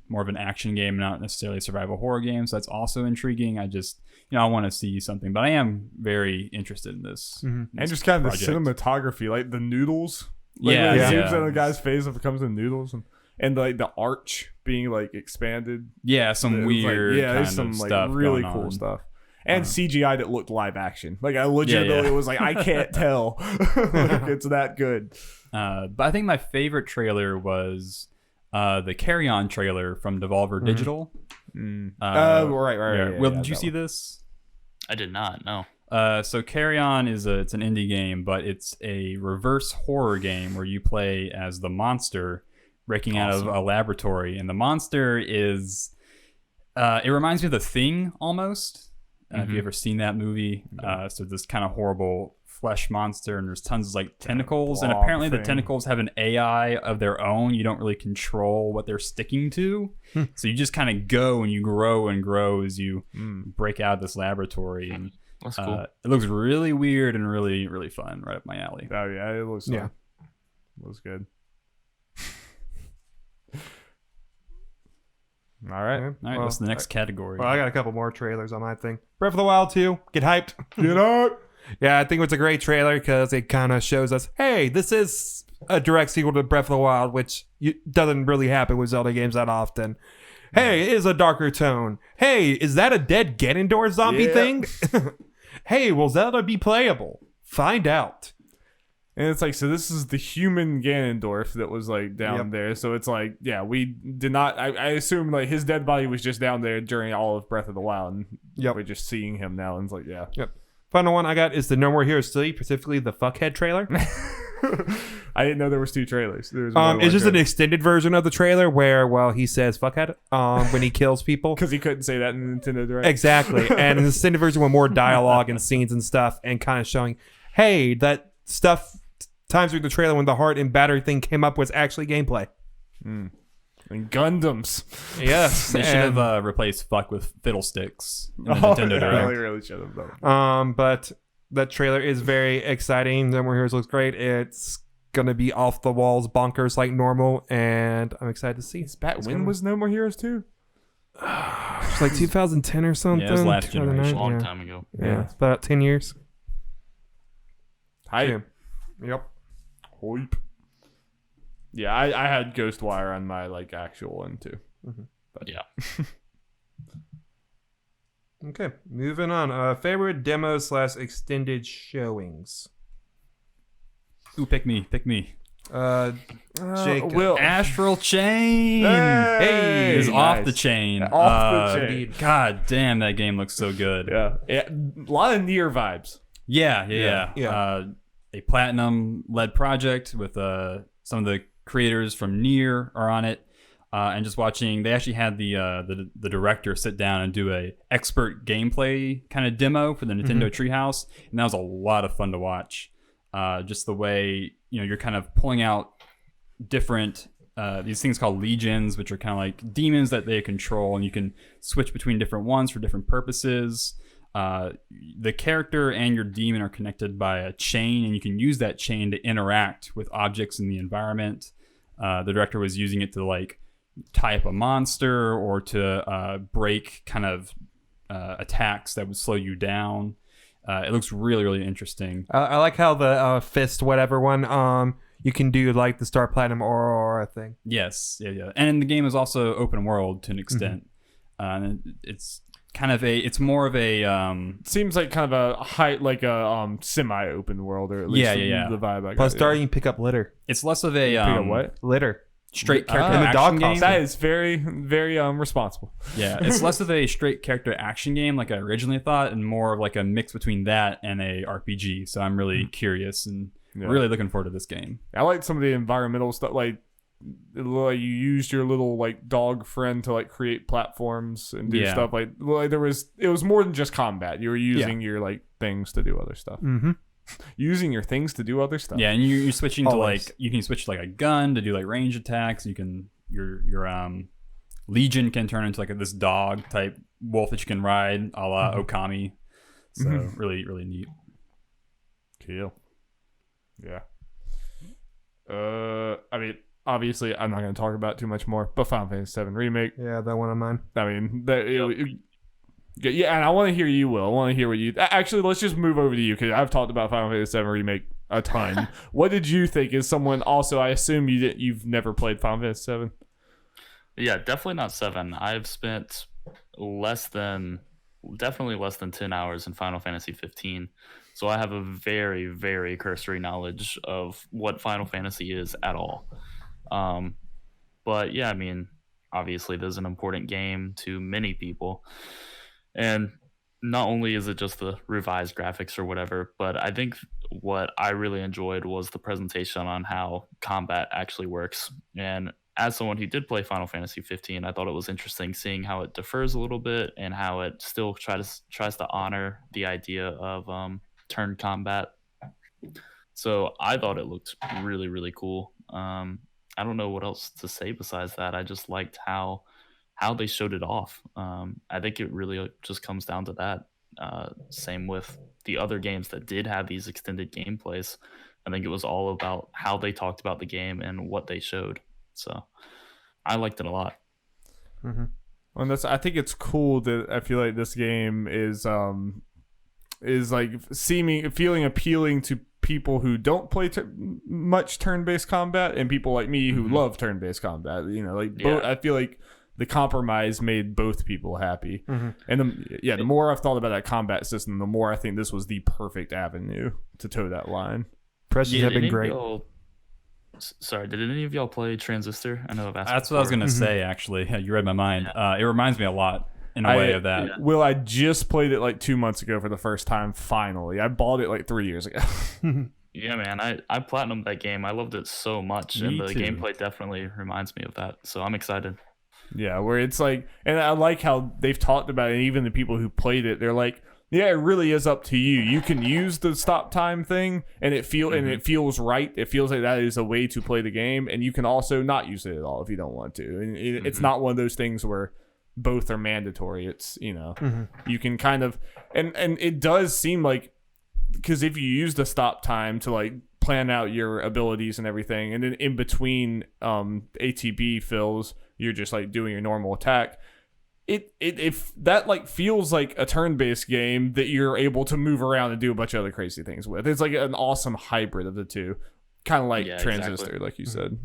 more of an action game, not necessarily a survival horror game. So that's also intriguing. I just, I want to see something, but I am very interested in this. And just kind of project. the cinematography, like the noodles. Like, it zooms on the guy's face, it becomes the noodles, and like the arch being like expanded. Yeah, some weird there's some like like really cool cool stuff. And CGI that looked live action. Like I legitimately was like, I can't tell. Like, it's that good. But I think my favorite trailer was the Carry On trailer from Devolver Digital. Right. Will, did you see this? I did not, no. So Carry On it's an indie game, but it's a reverse horror game where you play as the monster breaking out of a laboratory. And the monster is, it reminds me of The Thing almost. Have you ever seen that movie? So this kind of horrible flesh monster, and there's tons of like tentacles, and apparently the tentacles have an AI of their own. You don't really control what they're sticking to, so you just kind of go and you grow and grow as you break out of this laboratory. And that's cool. It looks really weird and really, really fun, right up my alley. Oh yeah, it looks fun. It looks good. All right. Well, what's the next category? Well, I got a couple more trailers on my thing. Breath of the Wild 2, get hyped. Get up. Yeah, I think it's a great trailer because it kind of shows us, hey, this is a direct sequel to Breath of the Wild, which doesn't really happen with Zelda games that often. Hey, it is a darker tone. Hey, is that a dead Ganondorf zombie thing? Hey, will Zelda be playable? Find out. And it's like, so this is the human Ganondorf that was like down there. So it's like, yeah, we did not. I assume like his dead body was just down there during all of Breath of the Wild. And we're just seeing him now. And it's like, yeah. Yep. Final one I got is the No More Heroes 3, specifically the Fuckhead trailer. I didn't know there was 2 trailers. It's just an extended version of the trailer where, well, he says fuckhead when he kills people. Because he couldn't say that in the Nintendo Direct. Exactly. And an extended version with more dialogue and scenes and stuff and kind of showing, hey, that stuff times through the trailer when the heart and battery thing came up was actually gameplay. And Gundams. Yes. They should have replaced fuck with fiddlesticks in the Nintendo Direct. They really should have done. But that trailer is very exciting. No More Heroes looks great. It's gonna be off the walls bonkers like normal, and I'm excited to see. When was No More Heroes 2? It's like 2010 or something. Yeah, it was last 2009, generation. A long yeah. time ago. Yeah, it's about 10 years. Hype. Yep. Hype. Yeah, I had Ghostwire on my like actual one too. But yeah. Okay, moving on. Favorite demos / extended showings. Ooh, pick me. Jacob. Will. Astral Chain Hey! is Nice. off the chain. Off the chain. God damn, that game looks so good. Yeah. A lot of Nier vibes. Yeah. Yeah. A platinum-led project with some of the creators from Nier are on it, and just watching. They actually had the director sit down and do a expert gameplay kind of demo for the Nintendo Treehouse, and that was a lot of fun to watch. Just the way you're kind of pulling out different these things called legions, which are kind of like demons that they control, and you can switch between different ones for different purposes. The character and your demon are connected by a chain, and you can use that chain to interact with objects in the environment. The director was using it to like tie up a monster or to break kind of attacks that would slow you down. It looks really, really interesting. I like how the fist whatever one you can do like the Star Platinum Aurora thing. Yes, yeah. And the game is also open world to an extent. And it's kind of it's more of a Seems like kind of a semi-open world, or at least yeah. the vibe I got. Plus, Darby, you can pick up litter. it's less of a what? Litter. straight character in the dog action game. costume. That is very, very responsible. Yeah, it's less of a straight character action game like I originally thought, and more of like a mix between that and a RPG. So I'm really curious and really looking forward to this game. I like some of the environmental stuff, like you used your little like dog friend to like create platforms and do stuff. Like it was more than just combat. You were using your like things to do other stuff. Using your things to do other stuff. Yeah, and you're switching Always. to like you can switch to like a gun to do like range attacks. You can your legion can turn into like this dog type wolf that you can ride, a la Okami. So really, really neat. Cool. Yeah. I mean, obviously, I'm not going to talk about it too much more, but Final Fantasy VII Remake. Yeah, that one of mine. I mean, yeah, and I want to hear you, Will. I want to hear what you... Actually, let's just move over to you, because I've talked about Final Fantasy VII Remake a ton. What did you think? As someone also, I assume you've never played Final Fantasy VII? Yeah, definitely not 7. I've spent definitely less than 10 hours in Final Fantasy 15. So I have a very, very cursory knowledge of what Final Fantasy is at all. But yeah, I mean, obviously this is an important game to many people. And not only is it just the revised graphics or whatever, but I think what I really enjoyed was the presentation on how combat actually works. And as someone who did play Final Fantasy 15, I thought it was interesting seeing how it differs a little bit and how it still tries to honor the idea of turn combat. So I thought it looked really, really cool. I don't know what else to say besides that. I just liked how they showed it off. I think it really just comes down to that. Same with the other games that did have these extended gameplays. I think it was all about how they talked about the game and what they showed. So I liked it a lot. And I think it's cool that I feel like this game is is like feeling appealing to people who don't play much turn-based combat and people like me who love turn-based combat. You know, like both, I feel like the compromise made both people happy. And the more I've thought about that combat system, the more I think this was the perfect avenue to toe that line. Impressions have been great. Sorry, did any of y'all play Transistor? I know I've asked. That's what I was gonna say. Actually, you read my mind. It reminds me a lot in a way of that. Yeah. Will, I just played it like 2 months ago for the first time. Finally, I bought it like 3 years ago. Yeah, man, I platinumed that game. I loved it so much, Me and the too. gameplay definitely reminds me of that. So I'm excited. Yeah, where it's like, and I like how they've talked about it. And even the people who played it, they're like, yeah, it really is up to you. You can use the stop time thing, and it feels right. It feels like that is a way to play the game, and you can also not use it at all if you don't want to. And it's not one of those things where both are mandatory. It's, you know, you can kind of, and it does seem like, because if you use the stop time to like plan out your abilities and everything, and then in between ATB fills, you're just like doing your normal attack. If that like feels like a turn-based game that you're able to move around and do a bunch of other crazy things with. It's like an awesome hybrid of the two, kind of like Transistor, exactly. like you said.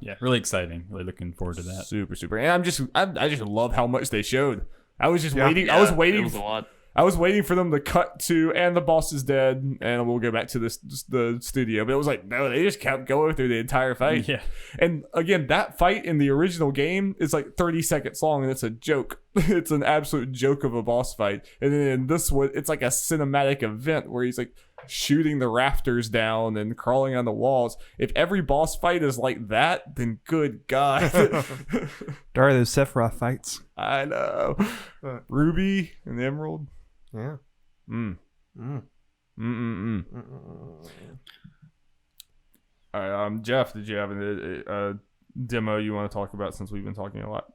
Yeah, really exciting. Really looking forward to that. Super. And I just love how much they showed. I was just waiting. Yeah, I was it waiting. was a lot. I was waiting for them to cut to, and the boss is dead, and we'll go back to the studio. But it was like, no, they just kept going through the entire fight. Yeah. And again, that fight in the original game is like 30 seconds long, and it's a joke. It's an absolute joke of a boss fight. And then in this one, it's like a cinematic event where he's like shooting the rafters down and crawling on the walls. If every boss fight is like that, then good God. There are those Sephiroth fights. I know. Ruby and Emerald. Yeah. All right, Jeff, did you have a demo you want to talk about since we've been talking a lot?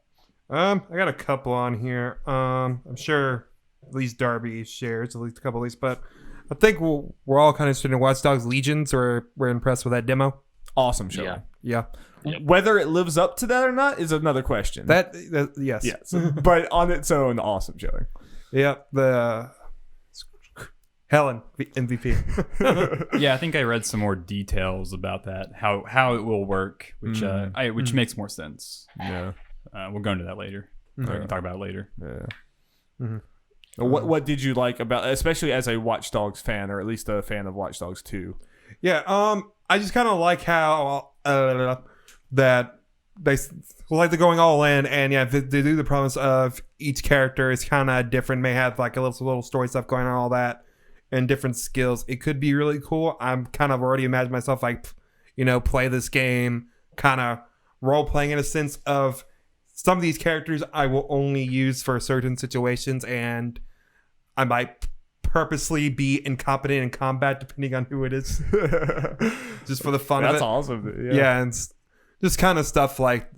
I got a couple on here. I'm sure at least Darby shares at least a couple of these, but I think we're all kind of interested in Watch Dogs Legions, or we're impressed with that demo. Awesome show. Yeah. Yep. Whether it lives up to that or not is another question. That yes. Yes. But on its own, awesome showing. Yeah. The Helen MVP. Yeah, I think I read some more details about that, how it will work, which makes more sense. Yeah. We'll go into that later. We can talk about it later. Yeah. What did you like about, especially as a Watch Dogs fan, or at least a fan of Watch Dogs 2? Yeah. I just kind of like how that they like they're going all in, and they do the promise of each character is kind of different, may have like a little story stuff going on, all that, and different skills. It could be really cool. I'm kind of already imagining myself like, play this game, kind of role playing in a sense of some of these characters I will only use for certain situations, and I might purposely be incompetent in combat depending on who it is, just for the fun of it. That's awesome. Yeah, and just kind of stuff like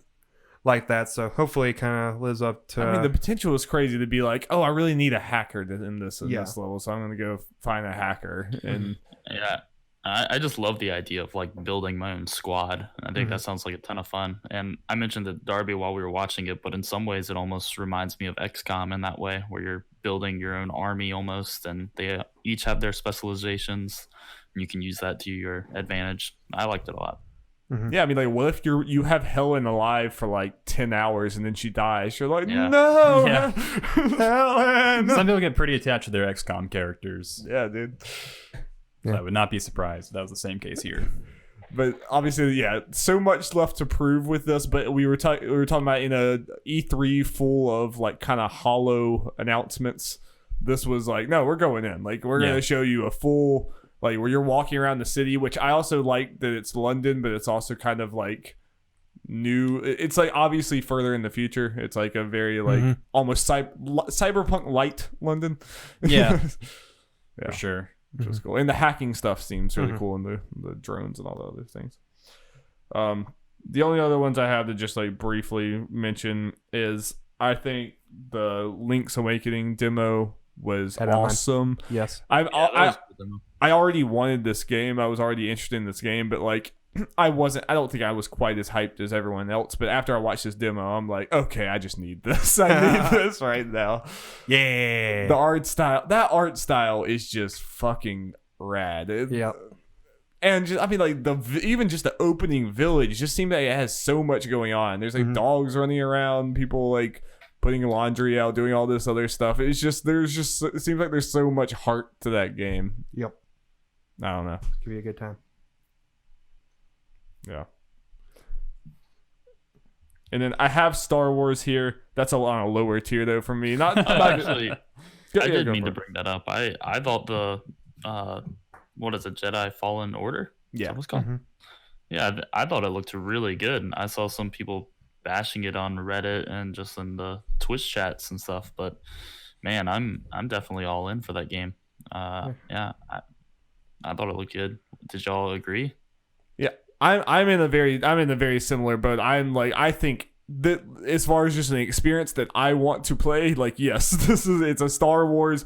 that. So hopefully it kind of lives up to. I mean, the potential is crazy to be like, oh, I really need a hacker in this level, so I'm gonna go find a hacker. And Yeah, I just love the idea of like building my own squad. I think that sounds like a ton of fun. And I mentioned that Darby while we were watching it, but in some ways it almost reminds me of XCOM in that way, where you're building your own army almost, and they each have their specializations, and you can use that to your advantage. I liked it a lot. yeah, I mean, like, what if you have Helen alive for like 10 hours and then she dies? You're like, Yeah. no, Yeah. Helen. Some people get pretty attached to their XCOM characters. Yeah, dude. I would not be surprised if that was the same case here. But obviously, yeah, so much left to prove with this. But we were talking about in a E3 full of like kind of hollow announcements. This was like, no, we're going in. Like, we're gonna show you a full, like, where you're walking around the city. Which I also like that it's London, but it's also kind of like new. It's like obviously further in the future. It's like a very like almost cyberpunk light London. Yeah, Yeah. for sure. Which was cool. And the hacking stuff seems really cool, and the drones and all the other things. The only other ones I have to just like briefly mention is I think the Link's Awakening demo was awesome. Yes. I already wanted this game. I was already interested in this game, but like I don't think I was quite as hyped as everyone else, but after I watched this demo, I'm like, okay, I just need this. I need this right now. Yeah. The art style is just fucking rad. Yep. And just, I mean, like even just the opening village just seemed like it has so much going on. There's like dogs running around, people like putting laundry out, doing all this other stuff. It seems like there's so much heart to that game. Yep. I don't know. Could be a good time. Yeah. And then I have Star Wars here. That's on a lower tier though for me. Not Actually, I Yeah, did go mean for to it. bring that up. I thought the what is it, Jedi Fallen Order? Is Yeah. that what it's called? Mhm. Yeah, I thought it looked really good. I saw some people bashing it on Reddit and just in the Twitch chats and stuff. But man, I'm definitely all in for that game. Yeah, I thought it looked good. Did y'all agree? Yeah, I'm in a very similar boat. I'm like, I think that as far as just an experience that I want to play, like, yes, it's a Star Wars.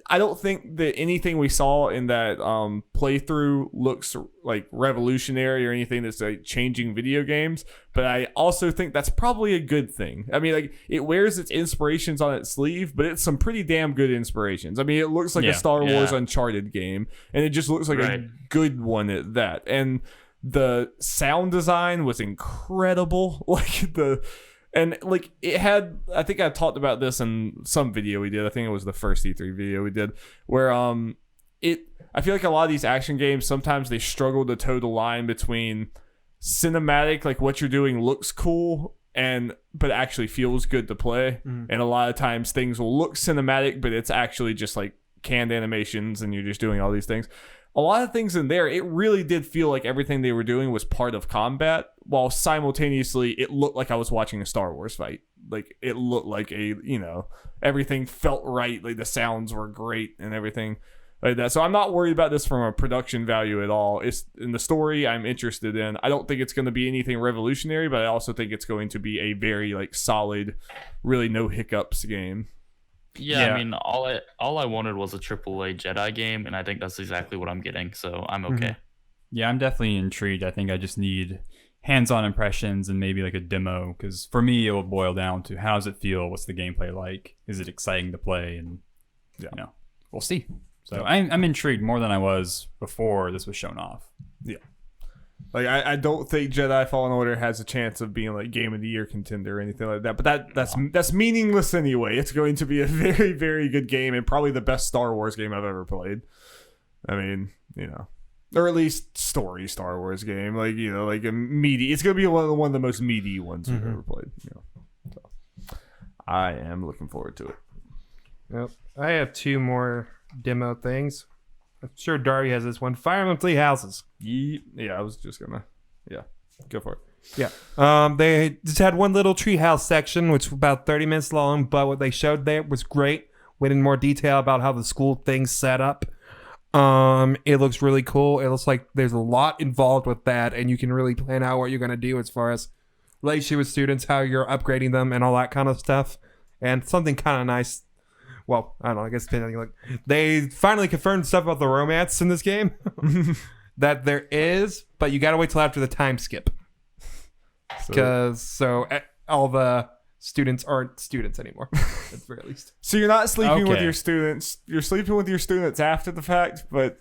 I don't think that anything we saw in that playthrough looks like revolutionary or anything that's like changing video games, but I also think that's probably a good thing. I mean, like, it wears its inspirations on its sleeve, but it's some pretty damn good inspirations. I mean, it looks like a Star Wars Uncharted game, and it just looks like a good one at that. And the sound design was incredible. And like it had, I think I talked about this in some video we did. I think it was the first E3 video we did, where I feel like a lot of these action games sometimes they struggle to toe the line between cinematic, like what you're doing looks cool, but actually feels good to play. And a lot of times things will look cinematic, but it's actually just like canned animations, and you're just doing all these things. A lot of things in there, it really did feel like everything they were doing was part of combat, while simultaneously it looked like I was watching a Star Wars fight. Like, it looked like everything felt right. Like, the sounds were great and everything like that. So I'm not worried about this from a production value at all. It's in the story I'm interested in. I don't think it's going to be anything revolutionary, but I also think it's going to be a very, like, solid, really no hiccups game. Yeah, I mean, all I wanted was a AAA Jedi game, and I think that's exactly what I'm getting. So I'm okay. Yeah, I'm definitely intrigued. I think I just need hands-on impressions and maybe like a demo, because for me it will boil down to how does it feel, what's the gameplay like, is it exciting to play, and we'll see. So I'm intrigued more than I was before this was shown off. Yeah. Like, I don't think Jedi Fallen Order has a chance of being like Game of the Year contender or anything like that. But that's meaningless anyway. It's going to be a very, very good game, and probably the best Star Wars game I've ever played. I mean, or at least story Star Wars game. Like, like a meaty. It's going to be one of the most meaty ones we've ever played. So I am looking forward to it. Yep. I have two more demo things. I'm sure Darby has this one. Fire Emblem Three Houses. Yeah, I was just gonna. Yeah, go for it. Yeah. They just had one little treehouse section, which was about 30 minutes long, but what they showed there was great. Went in more detail about how the school thing's set up. It looks really cool. It looks like there's a lot involved with that, and you can really plan out what you're gonna do as far as relationship with students, how you're upgrading them, and all that kind of stuff. And something kind of nice. Well, I don't know. I guess they finally confirmed stuff about the romance in this game that there is, but you gotta wait till after the time skip, because all the students aren't students anymore, at the very least. So you're not sleeping with Okay. your students. You're sleeping with your students after the fact, but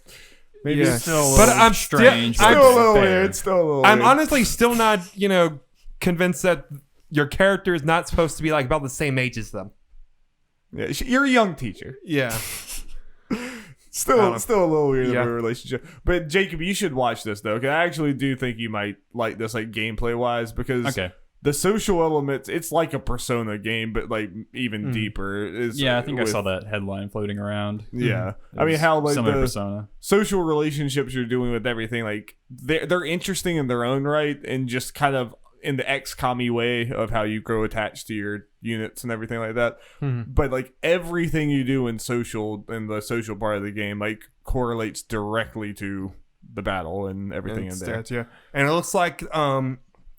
maybe Yeah. it's Still, But I'm strange. still but a little fair. weird. Still a little I'm weird. honestly still not, convinced that your character is not supposed to be like about the same age as them. Yeah, you're a young teacher. Yeah. Still a little weird Yeah. of a relationship. But Jacob, you should watch this though, because I actually do think you might like this, like gameplay wise, because Okay. the social elements, it's like a Persona game, but like even deeper. Yeah, I think I saw that headline floating around. Yeah, It I mean, was how like similar the Persona. social relationships you're doing with everything, like they're interesting in their own right, and just kind of in the XCOM-y way of how you grow attached to your units and everything like that. But like everything you do in the social part of the game like correlates directly to the battle and everything in there. Yeah. And it looks like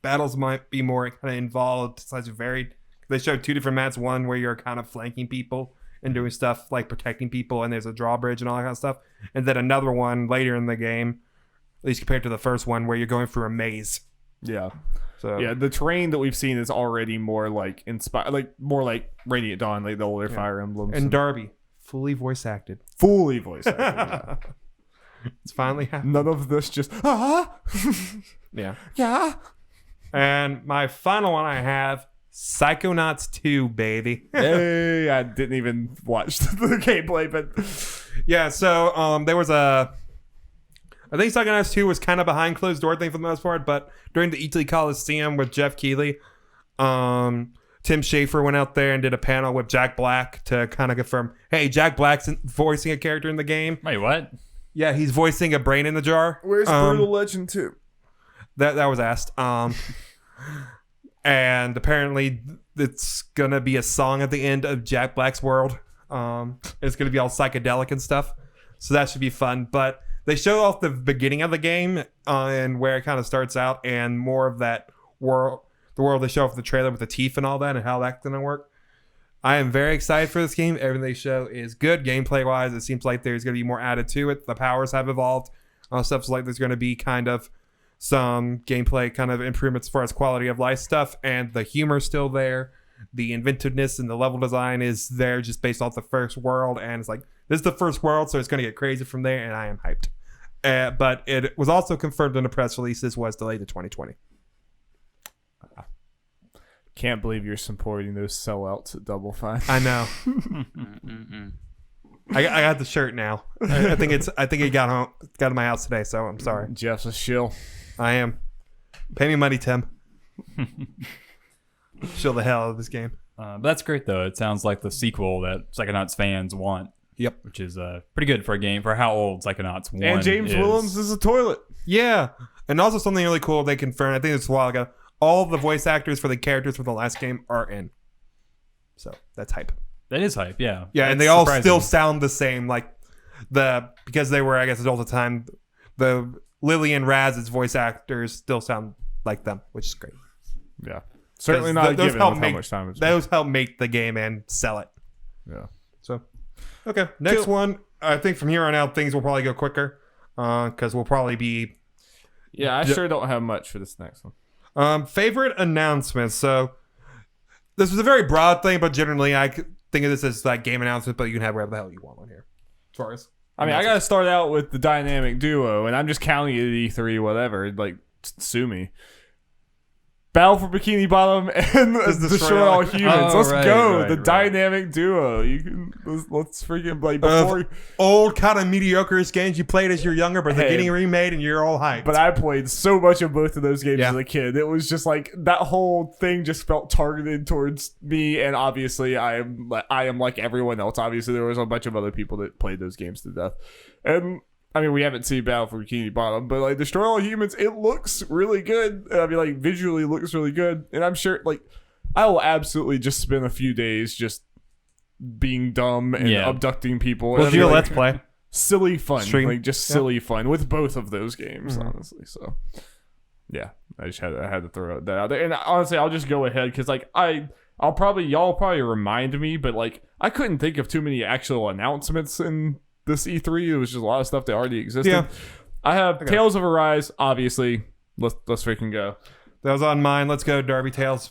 battles might be more kind of involved, such varied. They showed two different maps, one where you're kind of flanking people and doing stuff like protecting people, and there's a drawbridge and all that kind of stuff. And then another one later in the game At least compared to the first one, where you're going through a maze. Yeah. So Yeah, the terrain that we've seen is already more like more like Radiant Dawn, like the older Fire Emblems. And Darby, fully voice acted. Fully voiced acted. It's finally happened. None of this just Yeah. yeah. And my final one I have, Psychonauts 2, baby. Hey, I didn't even watch the gameplay, but Yeah, so there was I think Psychonauts 2 was kind of behind closed door thing for the most part, but during the E3 Coliseum with Jeff Keighley, Tim Schafer went out there and did a panel with Jack Black to kind of confirm, hey, Jack Black's voicing a character in the game. Wait, what? Yeah, he's voicing a brain in the jar. where's Brutal Legend 2? That was asked. And apparently it's going to be a song at the end of Jack Black's world. It's going to be all psychedelic and stuff. So that should be fun. But they show off the beginning of the game and where it kind of starts out, and more of that world, the world they show off the trailer with the teeth and all that, and how that's going to work. I am very excited for this game. Everything they show is good gameplay wise. It seems like there's going to be more added to it. The powers have evolved. Stuff's like there's going to be kind of some gameplay kind of improvements as far as quality of life stuff, and the humor's still there. The inventiveness and the level design is there just based off the first world, and it's like, this is the first world, so it's going to get crazy from there, and I am hyped. But it was also confirmed in the press release this was delayed to 2020. Can't believe you're supporting those sellouts at Double Fine. I know. I got the shirt now. I think it got to my house today, so I'm sorry. Jeff's a shill. I am. Pay me money, Tim. Shill the hell out of this game. But that's great, though. It sounds like the sequel that Psychonauts fans want. Yep. Which is pretty good for a game, for how old Psychonauts 1 And James is. Willems is a toilet. Yeah. And also something really cool they confirmed, I think it's a while ago, all the voice actors for the characters from the last game are in. So that's hype. That is hype, yeah. Yeah, and they all still sound the same. Like because they were, I guess, adults at the time, the Lily and Raz's voice actors still sound like them, which is great. Yeah. Certainly not given with how much time it's been. Those help make the game and sell it. Yeah. So, okay. Next one, I think from here on out, things will probably go quicker because we'll probably be... Yeah, I sure don't have much for this next one. Favorite announcements. So, this was a very broad thing, but generally I think of this as like game announcement, but you can have whatever the hell you want on here. As far as... I mean, I got to start out with the dynamic duo, and I'm just counting it at E3, whatever. Like, sue me. Battle for Bikini Bottom and Destroy All Humans. Oh, let's go. right. Dynamic duo. Let's freaking play before. Old kind of mediocre games you played as you're younger, but they're getting remade and you're all hyped. But I played so much of both of those games as a kid. It was just like that whole thing just felt targeted towards me, and obviously I am like everyone else. Obviously there was a bunch of other people that played those games to death. And I mean, we haven't seen Battle for Bikini Bottom, but like Destroy All Humans, it looks really good. I mean, like visually looks really good, and I'm sure like I will absolutely just spend a few days just being dumb and abducting people. What's your Let's Play? Silly fun, Stream. like just silly fun with both of those games, honestly. So yeah, I had to throw that out there, and honestly, I'll just go ahead because like y'all probably remind me, but like I couldn't think of too many actual announcements in this E3. It was just a lot of stuff that already existed. Yeah. I have Tales of Arise, obviously. Let's freaking go. That was on mine. Let's go, Darby Tales.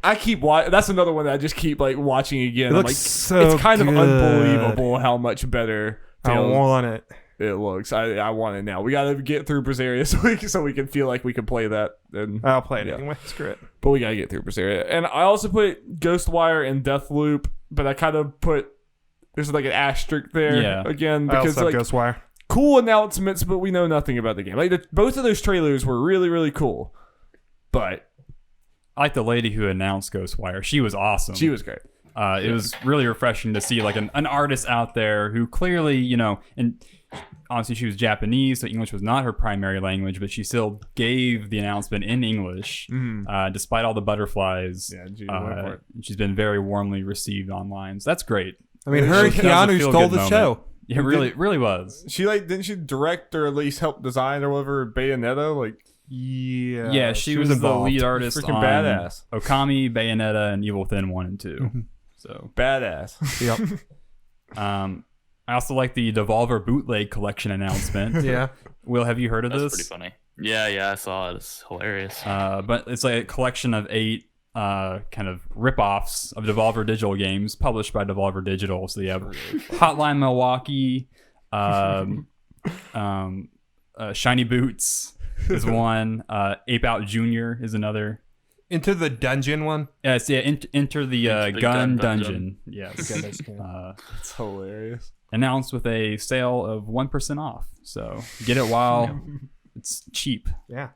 I keep watching. That's another one that I just keep like watching again. It I'm looks like, so it's kind of good. unbelievable how much better I Tales want it. it looks. I want it now. We got to get through Berseria so we can feel like we can play that. And I'll play it anyway. Screw it. But we got to get through Berseria. And I also put Ghostwire and Deathloop, but I kind of put there's like an asterisk there again because I also like Ghostwire. Cool announcements, but we know nothing about the game. Like both of those trailers were really, really cool. But I like the lady who announced Ghostwire. She was awesome. she was great. It was really refreshing to see like an artist out there who clearly, and honestly she was Japanese, so English was not her primary language, but she still gave the announcement in English, despite all the butterflies. Yeah, she's been very warmly received online, so that's great. I mean, her and Keanu stole the show. Yeah, it really was. She didn't she direct or at least help design or whatever Bayonetta? Like Yeah, she was the involved. lead artist Freaking on badass. Okami, Bayonetta, and Evil Within 1 and 2. So badass. Yep. I also like the Devolver Bootleg Collection announcement. Yeah. Will, have you heard of That's this? pretty funny. Yeah, I saw it. It's hilarious. But it's like a collection of 8 kind of rip-offs of Devolver Digital games published by Devolver Digital. So you have Hotline Milwaukee, Shiny Boots is one, Ape Out Jr. is another. Into the dungeon one. Yes, yeah, enter the, Into the gun gun dungeon. Yes. It's hilarious. Announced with a sale of 1% off. So get it while it's cheap. Yeah.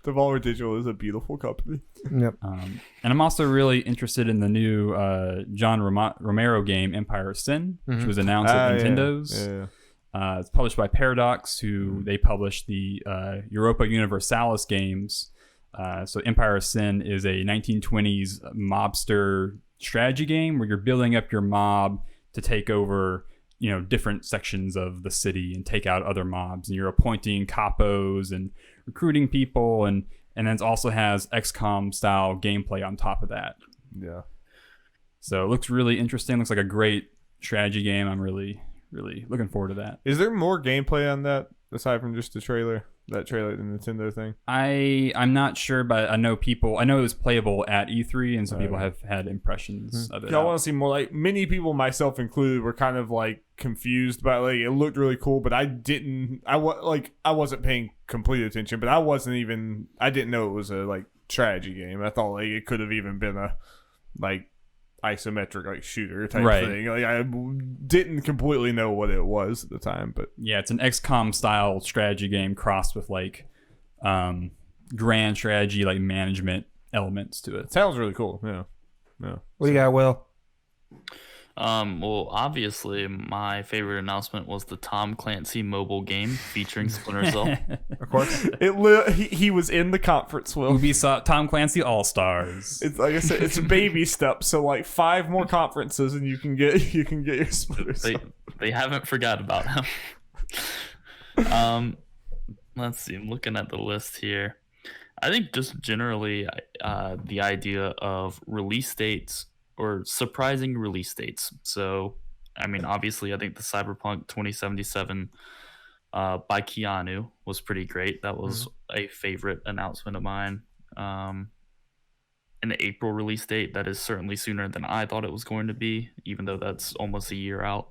Devolver Digital is a beautiful company. Yep. And I'm also really interested in the new John Romero game, Empire of Sin, which was announced at Nintendo's. Yeah. It's published by Paradox, who they published the Europa Universalis games. So Empire of Sin is a 1920s mobster strategy game where you're building up your mob to take over, different sections of the city and take out other mobs. And you're appointing capos and recruiting people, and then it also has XCOM style gameplay on top of that. Yeah. So it looks really interesting. Looks like a great strategy game. I'm really looking forward to that. Is there more gameplay on that aside from just the trailer? That trailer, the Nintendo thing? I'm not sure, but I know it was playable at E3, and so people have had impressions of it. I want to see more. Like, many people, myself included, were kind of like confused by it looked really cool, but I wasn't paying complete attention, but I didn't know it was a strategy game. I thought it could have even been a isometric shooter type thing. I didn't completely know what it was at the time, but yeah, it's an XCOM style strategy game crossed with grand strategy management elements to it. Sounds really cool. Yeah. What do you got, Will? Well, obviously, my favorite announcement was the Tom Clancy mobile game featuring Splinter Cell. Of course. He was in the conference, Will. Ubisoft Tom Clancy All Stars. It's like I said, it's baby steps. So 5 more conferences, and you can get your Splinter Cell. They haven't forgot about him. Let's see. I'm looking at the list here. I think just generally, the idea of release dates or surprising release dates. So, I mean, obviously, I think the Cyberpunk 2077 by Keanu was pretty great. That was a favorite announcement of mine. An April release date, that is certainly sooner than I thought it was going to be, even though that's almost a year out.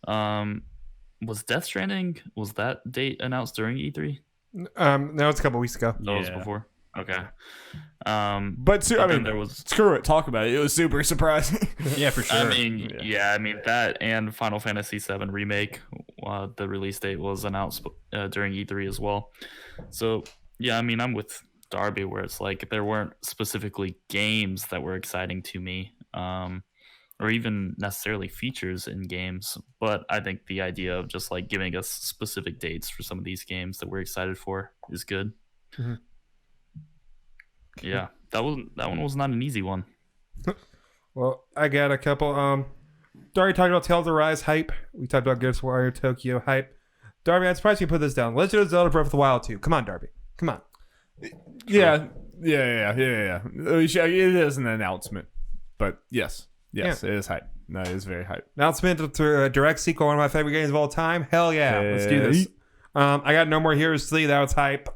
Was Death Stranding, was that date announced during E3? No, it's a couple weeks ago. That was before. Okay. But there was screw it. Talk about it. It was super surprising. Yeah, for sure. I mean, that and Final Fantasy VII Remake, the release date was announced during E3 as well. So yeah, I mean, I'm with Darby where it's there weren't specifically games that were exciting to me, or even necessarily features in games. But I think the idea of just giving us specific dates for some of these games that we're excited for is good. Mm-hmm. Yeah, that one was not an easy one. Well, I got a couple. Darby talked about Tales of Rise hype. We talked about Ghostwire Tokyo hype. Darby, I'm surprised you put this down. Legend of Zelda Breath of the Wild 2. Come on, Darby. Come on. Yeah. It is an announcement, but yes, it is hype. No, it is very hype. Announcement to a direct sequel, one of my favorite games of all time. Hell yeah, let's do this. I got No More Heroes 3. That was hype.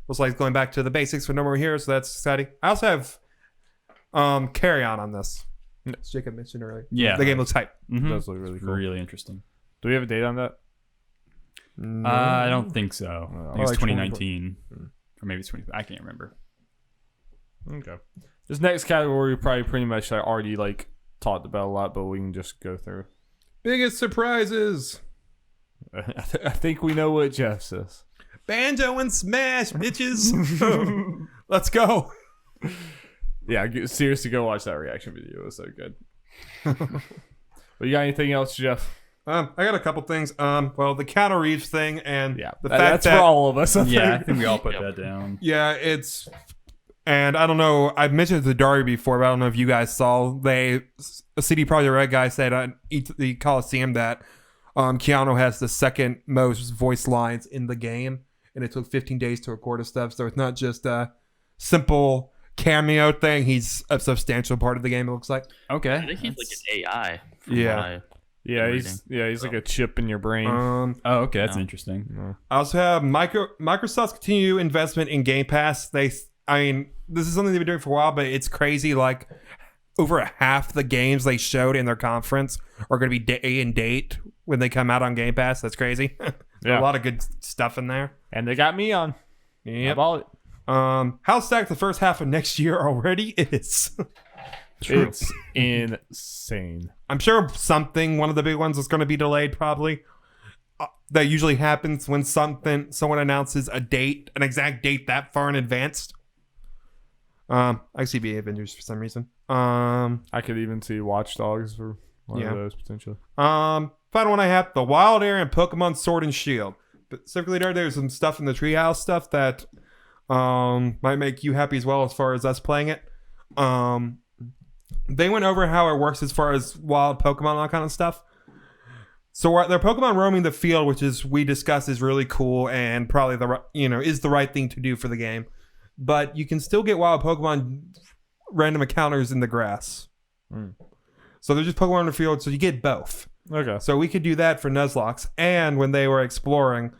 Was going back to the basics for No More Heroes, so that's exciting. I also have Carry On this. As Jacob mentioned earlier. Yeah, the game looks hype. Mm-hmm. It does look really cool. Really interesting. Do we have a date on that? No. I don't think so. I think it's 2019, or maybe it's 20. I can't remember. Okay. This next category we probably pretty much already talked about a lot, but we can just go through. Biggest surprises. I think we know what Jeff says. Banjo and Smash, bitches. Let's go. Yeah, seriously, go watch that reaction video. It was so good. But you got anything else, Jeff? I got a couple things. Well, the Keanu Reeves thing, and the fact that's that for all of us. I think we all put that down. Yeah, and I don't know. I've mentioned it to Darby before, but I don't know if you guys saw. A CD Projekt Red guy said on the Coliseum that Keanu has the second most voice lines in the game, and it took 15 days to record his stuff. So it's not just a simple cameo thing. He's a substantial part of the game, it looks like. Okay. I think he's an AI. Yeah, he's like a chip in your brain. Oh, okay, that's Yeah. interesting. I also have Microsoft's continued investment in Game Pass. This is something they've been doing for a while, but it's crazy. Like, over half the games they showed in their conference are going to be day and date when they come out on Game Pass. That's crazy. Yeah. A lot of good stuff in there. And they got me on. Yep. About it. How stacked the first half of next year already is. It's insane. I'm sure one of the big ones is going to be delayed probably. That usually happens when someone announces an exact date that far in advance. I see the Avengers for some reason. I could even see Watch Dogs for one of those potentially. Final one I have, the Wild Area and Pokemon Sword and Shield. But specifically there's some stuff in the Treehouse stuff that might make you happy as well as far as us playing it. They went over how it works as far as wild Pokemon and all that kind of stuff. So their Pokemon roaming the field, which is we discussed is really cool and probably is the right thing to do for the game. But you can still get wild Pokemon random encounters in the grass. So they're just Pokemon in the field, so you get both. Okay. So we could do that for Nuzlocke. And when they were exploring,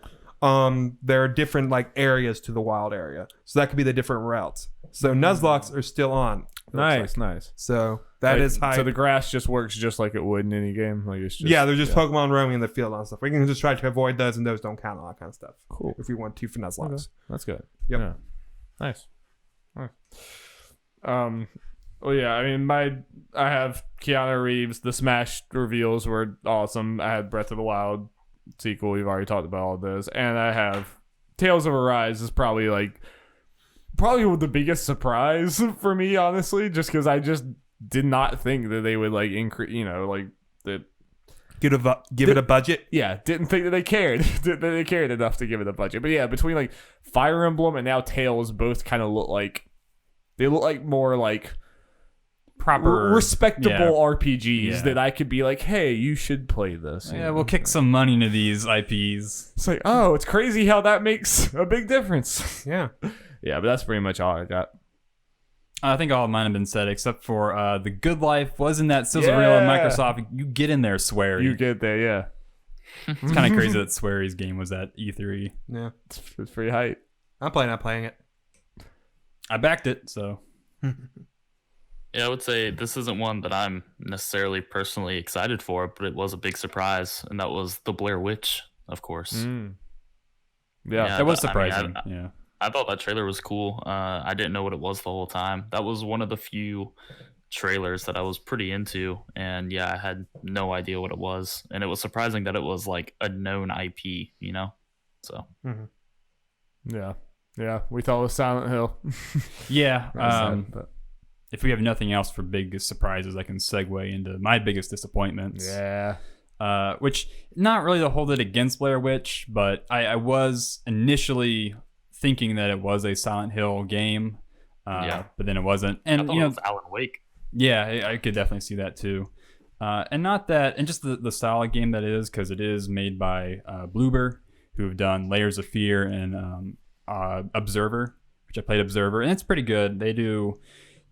there are different like areas to the wild area. So that could be the different routes. So Nuzlocke are still on. Nice. So that is high. So the grass just works just like it would in any game. Like it's just, they're just Pokemon roaming in the field and stuff. We can just try to avoid those, and those don't count, all that kind of stuff. Cool. If we want to for Nuzlocke. Okay. That's good. Yep. Yeah. Nice. Well, yeah. I mean, I have Keanu Reeves. The Smash reveals were awesome. I had Breath of the Wild sequel. We've already talked about all those, and I have Tales of Arise is probably the biggest surprise for me, honestly, just because I just did not think that they would like increase, that. Give it a budget. Yeah, didn't think that they cared. that they cared enough to give it a budget. But yeah, between like Fire Emblem and now Tales, both kind of look like more like Proper respectable RPGs that I could be like, hey, you should play this. Yeah, we'll kick some money into these IPs. It's like, oh, it's crazy how that makes a big difference. Yeah. Yeah, but that's pretty much all I got. I think all of mine have been said, except for The Good Life. Wasn't that sizzle reel at Microsoft? You get in there, Swery. You get there, yeah. It's kind of crazy that Swery's game was at E3. Yeah. It's pretty hype. I'm playing it. I backed it, so. Yeah, I would say this isn't one that I'm necessarily personally excited for, but it was a big surprise, and that was The Blair Witch, of course. Yeah, that was I mean, surprising. Yeah. I thought that trailer was cool. I didn't know what it was the whole time. That was one of the few trailers that I was pretty into, and yeah, I had no idea what it was, and it was surprising that it was like a known IP, So yeah, we thought it was Silent Hill. Yeah. If we have nothing else for big surprises, I can segue into my biggest disappointments. Yeah. Which, not really to hold it against Blair Witch, but I was initially thinking that it was a Silent Hill game, but then it wasn't. And I thought it was Alan Wake. Yeah, I could definitely see that too. And not that, and just the style of game that it is, because it is made by Bloober, who've done Layers of Fear and Observer, which I played Observer, and it's pretty good. They do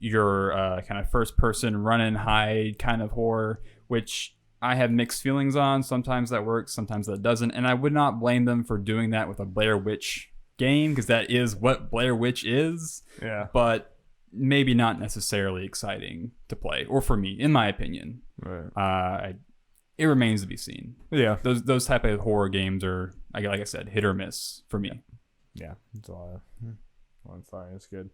your kind of first person run and hide kind of horror, which I have mixed feelings on. Sometimes that works, sometimes that doesn't, and I would not blame them for doing that with a Blair Witch game, because that is what Blair Witch is. Yeah. But maybe not necessarily exciting to play, or for me, in my opinion. Right. It remains to be seen. Yeah. Those type of horror games are, like I said, hit or miss for me. Yeah. That's all I'm sorry. It's good.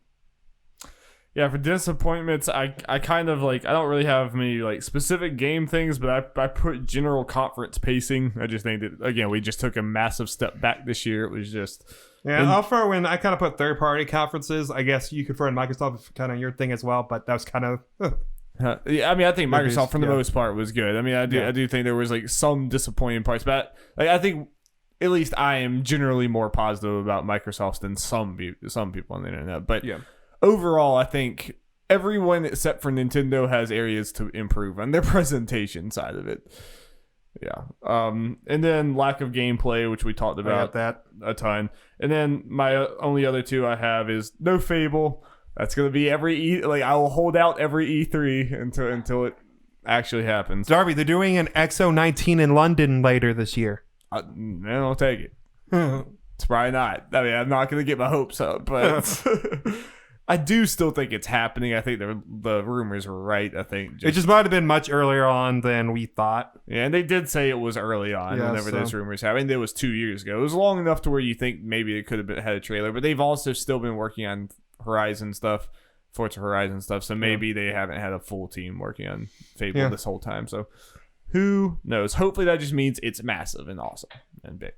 Yeah, for disappointments, I kind of I don't really have many specific game things, but I put general conference pacing. I just think that, again, we just took a massive step back this year. It was just... Yeah, I'll throw in, I kind of put third-party conferences. I guess you could throw in Microsoft kind of your thing as well, but that was kind of... yeah, I mean, I think Microsoft, for the most part, was good. I mean, I do think there was some disappointing parts, but I think at least I am generally more positive about Microsoft than some people on the internet. But overall, I think everyone except for Nintendo has areas to improve on their presentation side of it. Yeah. And then lack of gameplay, which we talked about that a ton. And then my only other two I have is no Fable. That's gonna be I will hold out every E3 until it actually happens. Darby, they're doing an XO19 in London later this year. I'll take it. It's probably not. I mean, I'm not going to get my hopes up, but I do still think it's happening. I think the rumors were right. I think It just might have been much earlier on than we thought. yeah, and they did say it was early on Yeah, whenever so- those rumors happened. It was 2 years ago. It was long enough to where you think maybe it could have had a trailer, but they've also still been working on Horizon stuff, Forza Horizon stuff, so maybe they haven't had a full team working on Fable this whole time. So who knows? Hopefully that just means it's massive and awesome and big.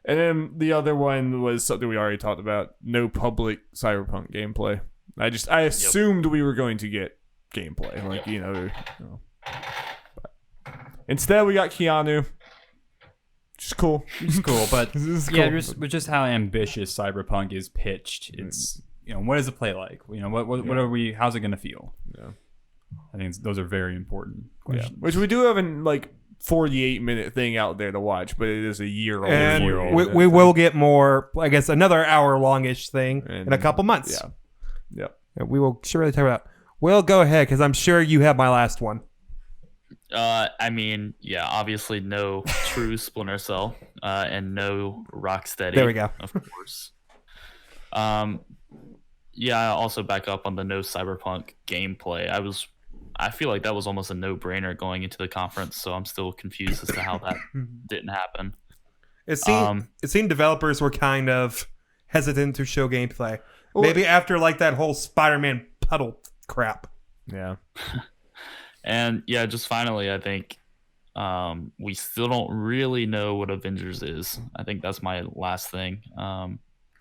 And then the other one was something we already talked about: no public Cyberpunk gameplay. I assumed we were going to get gameplay, like But instead we got Keanu, which is cool. It's cool, but This is yeah, cool. just how ambitious Cyberpunk is pitched. It's what does it play like? What are we? How's it gonna feel? Yeah. I think those are very important questions. Which we do have an 48-minute thing out there to watch, but it is a year old. And we will get more, I guess, another hour-long-ish thing in a couple months. Yeah. Yep. And we will surely talk about. Will, go ahead, because I'm sure you have my last one. I mean, yeah, obviously no true Splinter Cell, and no Rocksteady. There we go. Of course. Yeah, I also back up on the no Cyberpunk gameplay. I feel like that was almost a no-brainer going into the conference, so I'm still confused as to how that didn't happen. It seemed developers were kind of hesitant to show gameplay. Maybe after like that whole Spider-Man puddle crap. Yeah. And yeah, just finally, I think we still don't really know what Avengers is. I think that's my last thing.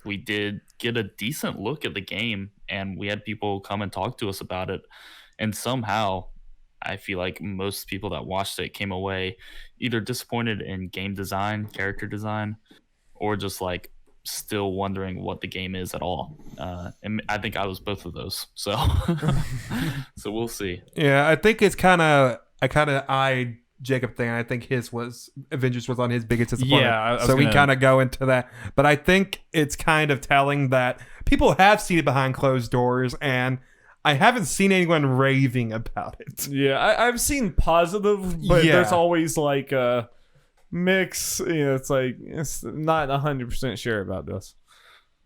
We did get a decent look at the game, and we had people come and talk to us about it. And somehow, I feel like most people that watched it came away either disappointed in game design, character design, or just like still wondering what the game is at all. And I think I was both of those. So, so we'll see. Yeah, I think it's I eyed Jacob thing. I think his was Avengers was on his biggest disappointment. Yeah, I was so we gonna- kind of go into that. But I think it's kind of telling that people have seen it behind closed doors, and I haven't seen anyone raving about it. Yeah, I've seen positive, but there's always like a mix. It's like it's not 100% sure about this.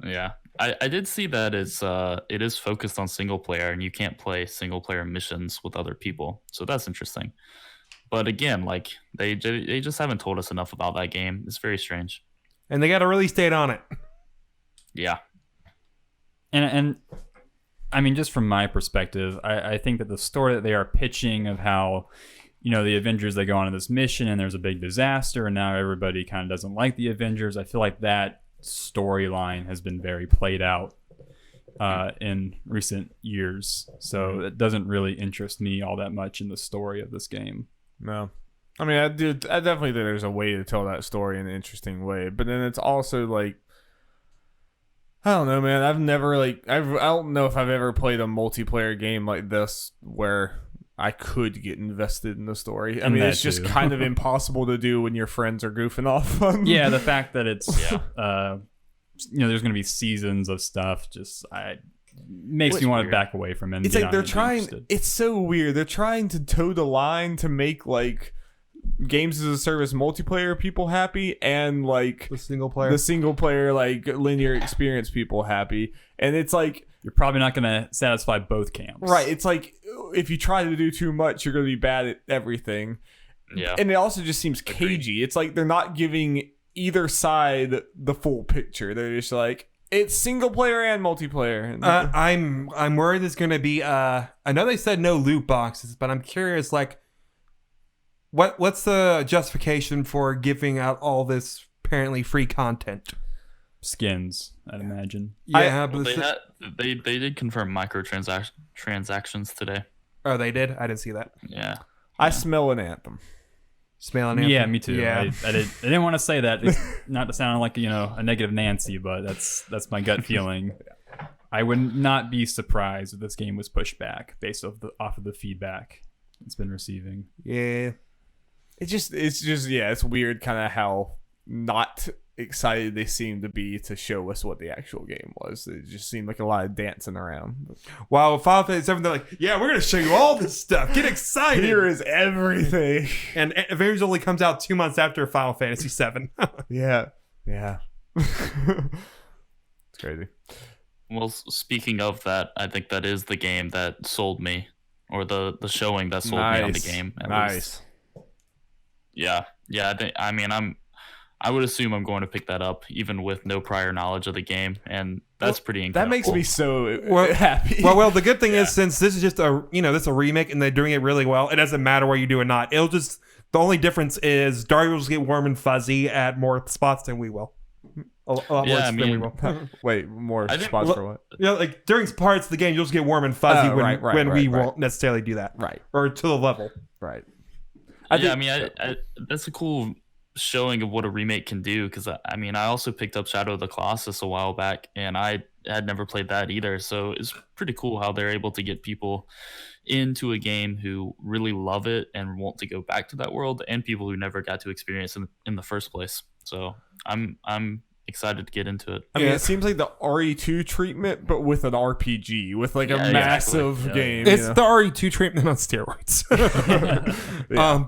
Yeah, I did see that it is focused on single player, and you can't play single player missions with other people. So that's interesting. But again, like they just haven't told us enough about that game. It's very strange. And they got a release date on it. Yeah. And I mean, just from my perspective, I think that the story that they are pitching of how, the Avengers, they go on this mission and there's a big disaster and now everybody kind of doesn't like the Avengers. I feel like that storyline has been very played out in recent years. So it doesn't really interest me all that much in the story of this game. No. I mean, I definitely think there's a way to tell that story in an interesting way, but then it's also like, I don't know, man. I've never I don't know if I've ever played a multiplayer game like this where I could get invested in the story. I mean, it's just kind of impossible to do when your friends are goofing off. Yeah, the fact that it's there's going to be seasons of stuff just makes me want to back away from it. It's like they're trying. It's so weird. They're trying to toe the line to make like games as a service multiplayer people happy and like The single player like linear experience people happy, and it's like you're probably not going to satisfy both camps. right. It's like if you try to do too much, you're going to be bad at everything. Yeah. And it also just seems cagey. It's like they're not giving either side the full picture. They're just like, it's single player and multiplayer. And I'm worried there's going to be I know they said no loot boxes, but I'm curious like what's the justification for giving out all this apparently free content? Skins, I'd imagine. Yeah, Well, but they did confirm transactions today. oh, they did. I didn't see that. Yeah. I smell an Anthem. Smelling Yeah, me too. Yeah. I didn't want to say that, it's not to sound like a negative Nancy, but that's my gut feeling. I would not be surprised if this game was pushed back based off of the feedback it's been receiving. Yeah. It's just it's weird kind of how not excited they seemed to be to show us what the actual game was. It just seemed like a lot of dancing around. While Final Fantasy 7, they're like, yeah, we're gonna show you all this stuff. Get excited. Here is everything. And Avengers only comes out 2 months after Final Fantasy 7. Yeah. It's crazy. Well, speaking of that, I think that is the game that sold me, or the showing that sold me on the game. At least. Yeah. I would assume I'm going to pick that up, even with no prior knowledge of the game, and that's pretty incredible. That makes me so happy. Well, the good thing is, since this is just this is a remake and they're doing it really well, it doesn't matter where you do or not. It'll just, the only difference is Darby will just get warm and fuzzy at more spots than we will. A lot more than we will. Wait, more spots for what? Yeah, like during parts of the game, you'll just get warm and fuzzy when we won't necessarily do that. Right. Or to the level. Right. I that's a cool showing of what a remake can do, because I also picked up Shadow of the Colossus a while back, and I had never played that either, so it's pretty cool how they're able to get people into a game who really love it and want to go back to that world, and people who never got to experience it in the first place. So I'm excited to get into it. I mean, it seems like the RE2 treatment, but with an RPG, with like a massive game. It's the RE2 treatment on steroids.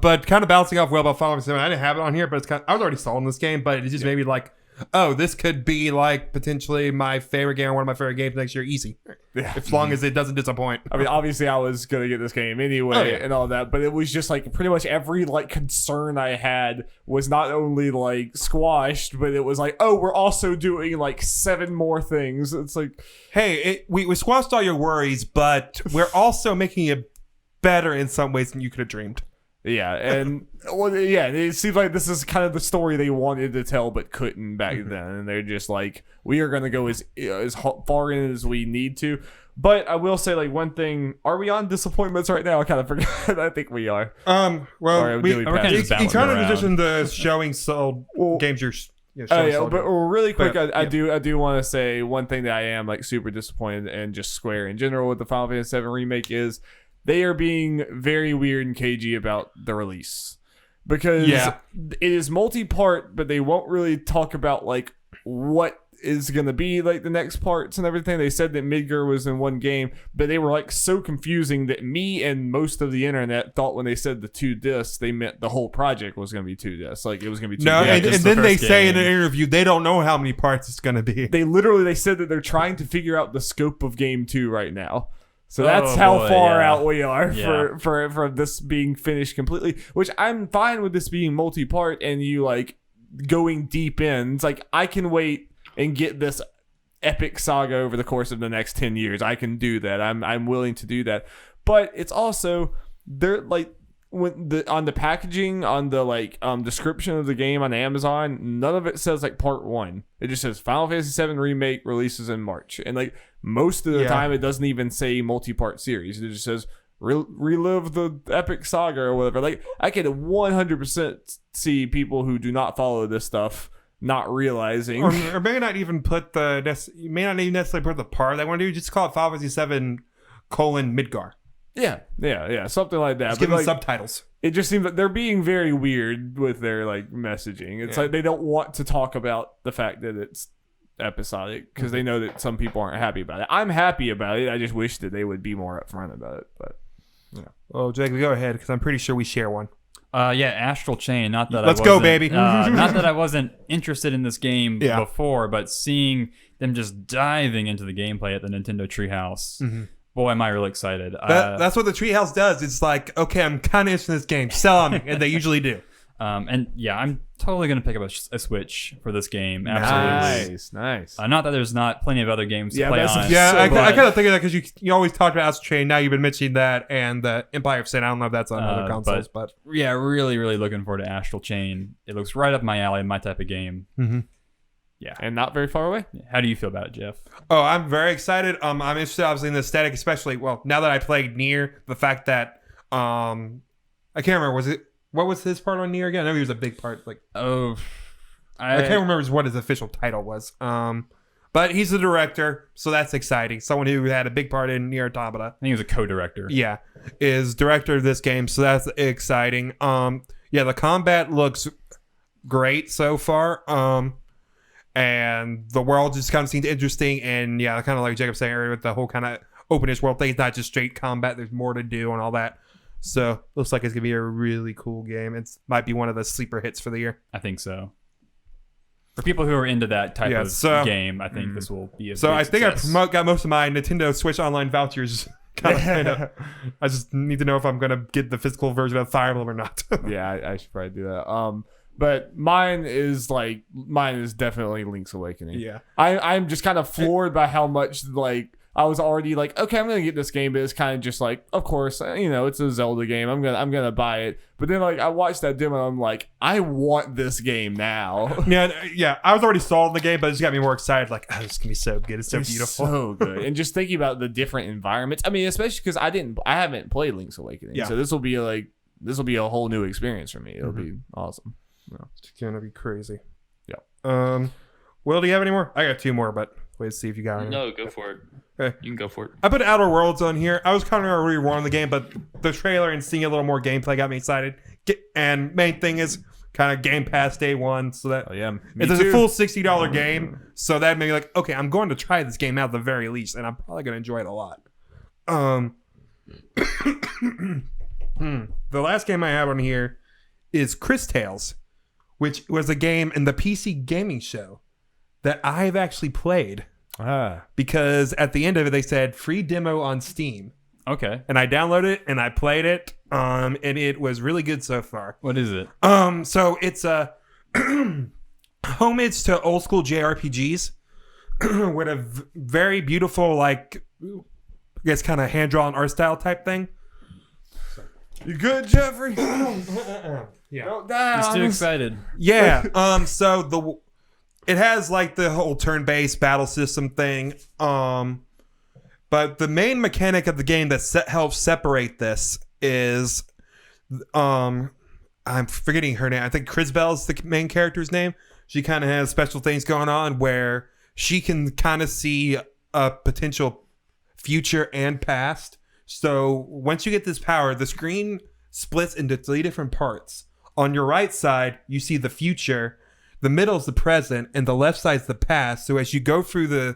But kind of bouncing off well about Final Fantasy 7. I didn't have it on here, but it's I was already sold in this game, but it just made me like, oh, this could be like potentially my favorite game or one of my favorite games next year, easy. Yeah. As long as it doesn't disappoint. I mean, obviously I was going to get this game anyway and all that, but it was just like pretty much every like concern I had was not only like squashed, but it was like, oh, we're also doing like 7 more things. It's like, hey, we squashed all your worries, but we're also making it better in some ways than you could have dreamed. Yeah, and it seems like this is kind of the story they wanted to tell but couldn't back then, and they're just like, we are going to go as far in as we need to. But I will say, like, one thing: are we on disappointments right now? I kind of forgot. I think we are. Well, we're kind of transitioned to showing sold games you're. But really quick, I do want to say one thing that I am like super disappointed, and just Square in general with the Final Fantasy VII remake is they are being very weird and cagey about the release, because it is multi-part, but they won't really talk about like what is going to be like the next parts and everything. They said that Midgar was in one game, but they were like so confusing that me and most of the internet thought when they said the 2 discs, they meant the whole project was going to be 2 discs. Like it was going to be 2 discs. And then they say in an interview they don't know how many parts it's going to be. They said that they're trying to figure out the scope of game 2 right now. So that's how far out we are for this being finished completely, which I'm fine with this being multi-part and you like going deep in. It's like I can wait and get this epic saga over the course of the next 10 years. I can do that. I'm willing to do that. But it's also they're like on the packaging, on the like description of the game on Amazon, none of it says like part 1. It just says Final Fantasy VII Remake releases in March, and like most of the time it doesn't even say multi-part series. It just says relive the epic saga or whatever. Like I can 100% see people who do not follow this stuff not realizing, or may not even put you may not even necessarily put the part they want to do. Just call it Final Fantasy VII Midgar. Yeah, something like that. Just give them like, subtitles. It just seems like they're being very weird with their like messaging. It's like they don't want to talk about the fact that it's episodic because they know that some people aren't happy about it. I'm happy about it. I just wish that they would be more upfront about it. But well, Jake, go ahead because I'm pretty sure we share one. Astral Chain. Not that Let's go, baby. Not that I wasn't interested in this game before, but seeing them just diving into the gameplay at the Nintendo Treehouse, boy, am I really excited. That's what the Treehouse does. It's like, okay, I'm kind of interested in this game. Sell on me, and they usually do. And yeah, I'm totally gonna pick up a Switch for this game. Absolutely, nice. Not that there's not plenty of other games to play on. I kind of think of that because you always talked about Astral Chain. Now you've been mentioning that and the Empire of Sin. I don't know if that's on other consoles, but yeah, really, really looking forward to Astral Chain. It looks right up my alley, my type of game. Yeah, and not very far away. How do you feel about it, Jeff? Oh, I'm very excited. I'm interested, obviously, in the aesthetic, especially now that I played Nier. The fact that I can't remember, what was his part on Nier again? I know he was a big part. I can't remember what his official title was. But he's the director, so that's exciting. Someone who had a big part in Nier Automata. I think he was a co-director. Yeah, is director of this game, so that's exciting. The combat looks great so far. and the world just kind of seems interesting. And yeah, kind of like Jacob said earlier, with the whole kind of openish world thing, it's not just straight combat. There's more to do and all that. So looks like it's gonna be a really cool game. It might be one of the sleeper hits for the year. I think so. For people who are into that type of game, I think this will be a So big I think success. I got most of my Nintendo Switch Online vouchers. Kind of. I just need to know if I'm gonna get the physical version of Fire Emblem or not. Yeah, I should probably do that. But mine is definitely Link's Awakening. Yeah. I'm just kind of floored by how much like I was already like, okay, I'm gonna get this game, but it's kind of just like, of course, it's a Zelda game. I'm gonna buy it. But then like I watched that demo, and I'm like, I want this game now. Yeah. I was already sold on the game, but it just got me more excited. Like, oh, this is gonna be so good. It's so beautiful. So good. And just thinking about the different environments. I mean, especially because I haven't played Link's Awakening, Yeah. so this will be a whole new experience for me. It'll be awesome. It's gonna be crazy. Yeah. Will, do you have any more? I got 2 more, but wait to see if you got any. No, go for it. Okay. You can go for it. I put Outer Worlds on here. I was kind of already warm the game, but the trailer and seeing a little more gameplay got me excited. And main thing is kind of Game Pass day one, so that it's a full $60 game. So that made me like, okay, I'm going to try this game out at the very least, and I'm probably going to enjoy it a lot. The last game I have on here is Chris Tales, which was a game in the PC gaming show that I've actually played. Because at the end of it, they said free demo on Steam. Okay. And I downloaded it and I played it. And it was really good so far. What is it? So it's a homage to old school JRPGs with a very beautiful, like, I guess, kind of hand drawn art style type thing. You good, Jeffrey? Yeah. Go down. He's too excited. Yeah. So it has like the whole turn-based battle system thing. But the main mechanic of the game that helps separate this is, I'm forgetting her name. I think Crisbell is the main character's name. She kind of has special things going on where she can kind of see a potential future and past. So once you get this power, the screen splits into 3 different parts. On your right side, you see the future. The middle is the present, and the left side is the past. So as you go through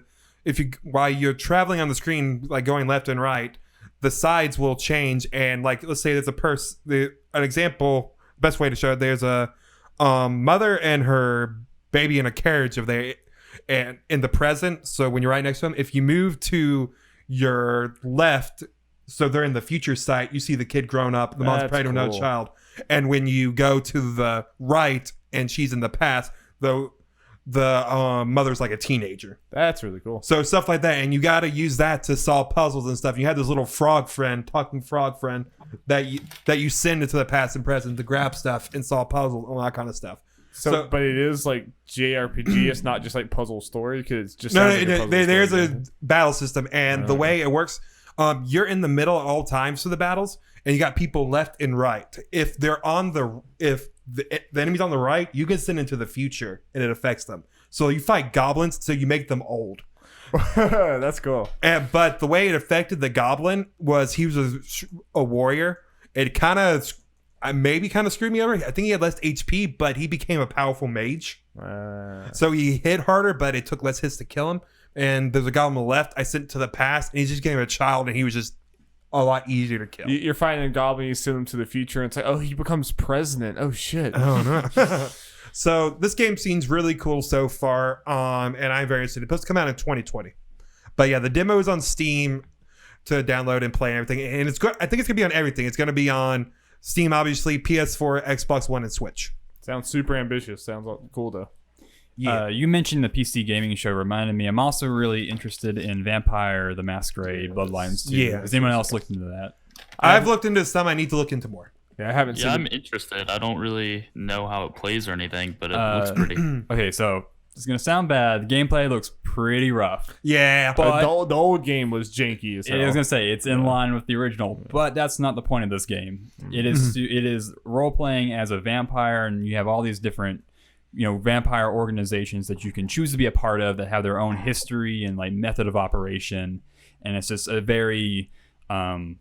while you're traveling on the screen, like going left and right, the sides will change. And like, let's say there's an example, best way to show it, there's a mother and her baby in a carriage and in the present. So when you're right next to them, if you move to your left, so they're in the future site, you see the kid grown up, the mom's pregnant with no child. And when you go to the right and she's in the past, the mother's like a teenager. That's really cool. So stuff like that, and you got to use that to solve puzzles and stuff. You have this little talking frog friend that you send into the past and present to grab stuff and solve puzzles, all that kind of stuff. So but it is like JRPG. It's not just like puzzle story, because it's just there's a battle system, and the way it works, you're in the middle at all times for the battles, and you got people left and right. If they're if the enemy's on the right, you can send into the future and it affects them. So you fight goblins, so you make them old. That's cool. But the way it affected the goblin was he was a warrior. It kind of screwed me over. I think he had less HP, but he became a powerful mage. So he hit harder, but it took less hits to kill him. And there's a goblin on the left. I sent to the past, and he just became a child, and he was just a lot easier to kill. You're fighting a goblin, you send him to the future, and it's like, oh, he becomes president. Oh, shit. Oh, no. So this game seems really cool so far, and I'm very interested. It's supposed to come out in 2020. But yeah, the demo is on Steam to download and play and everything. And it's good. I think it's going to be on everything. It's going to be on Steam, obviously, PS4, Xbox One, and Switch. Sounds super ambitious. Sounds cool, though. Yeah. You mentioned the PC gaming show reminded me. I'm also really interested in Vampire the Masquerade Bloodlines 2. Yeah. Has anyone else looked into that? I've looked into some. I need to look into more. Yeah, I haven't seen I'm interested. I don't really know how it plays or anything, but it looks pretty. Okay, so it's going to sound bad. The gameplay looks pretty rough. Yeah. But the old game was janky as hell. I was going to say, it's in line with the original, but that's not the point of this game. It is role-playing as a vampire, and you have all these different vampire organizations that you can choose to be a part of that have their own history and like method of operation, and it's just a very immersive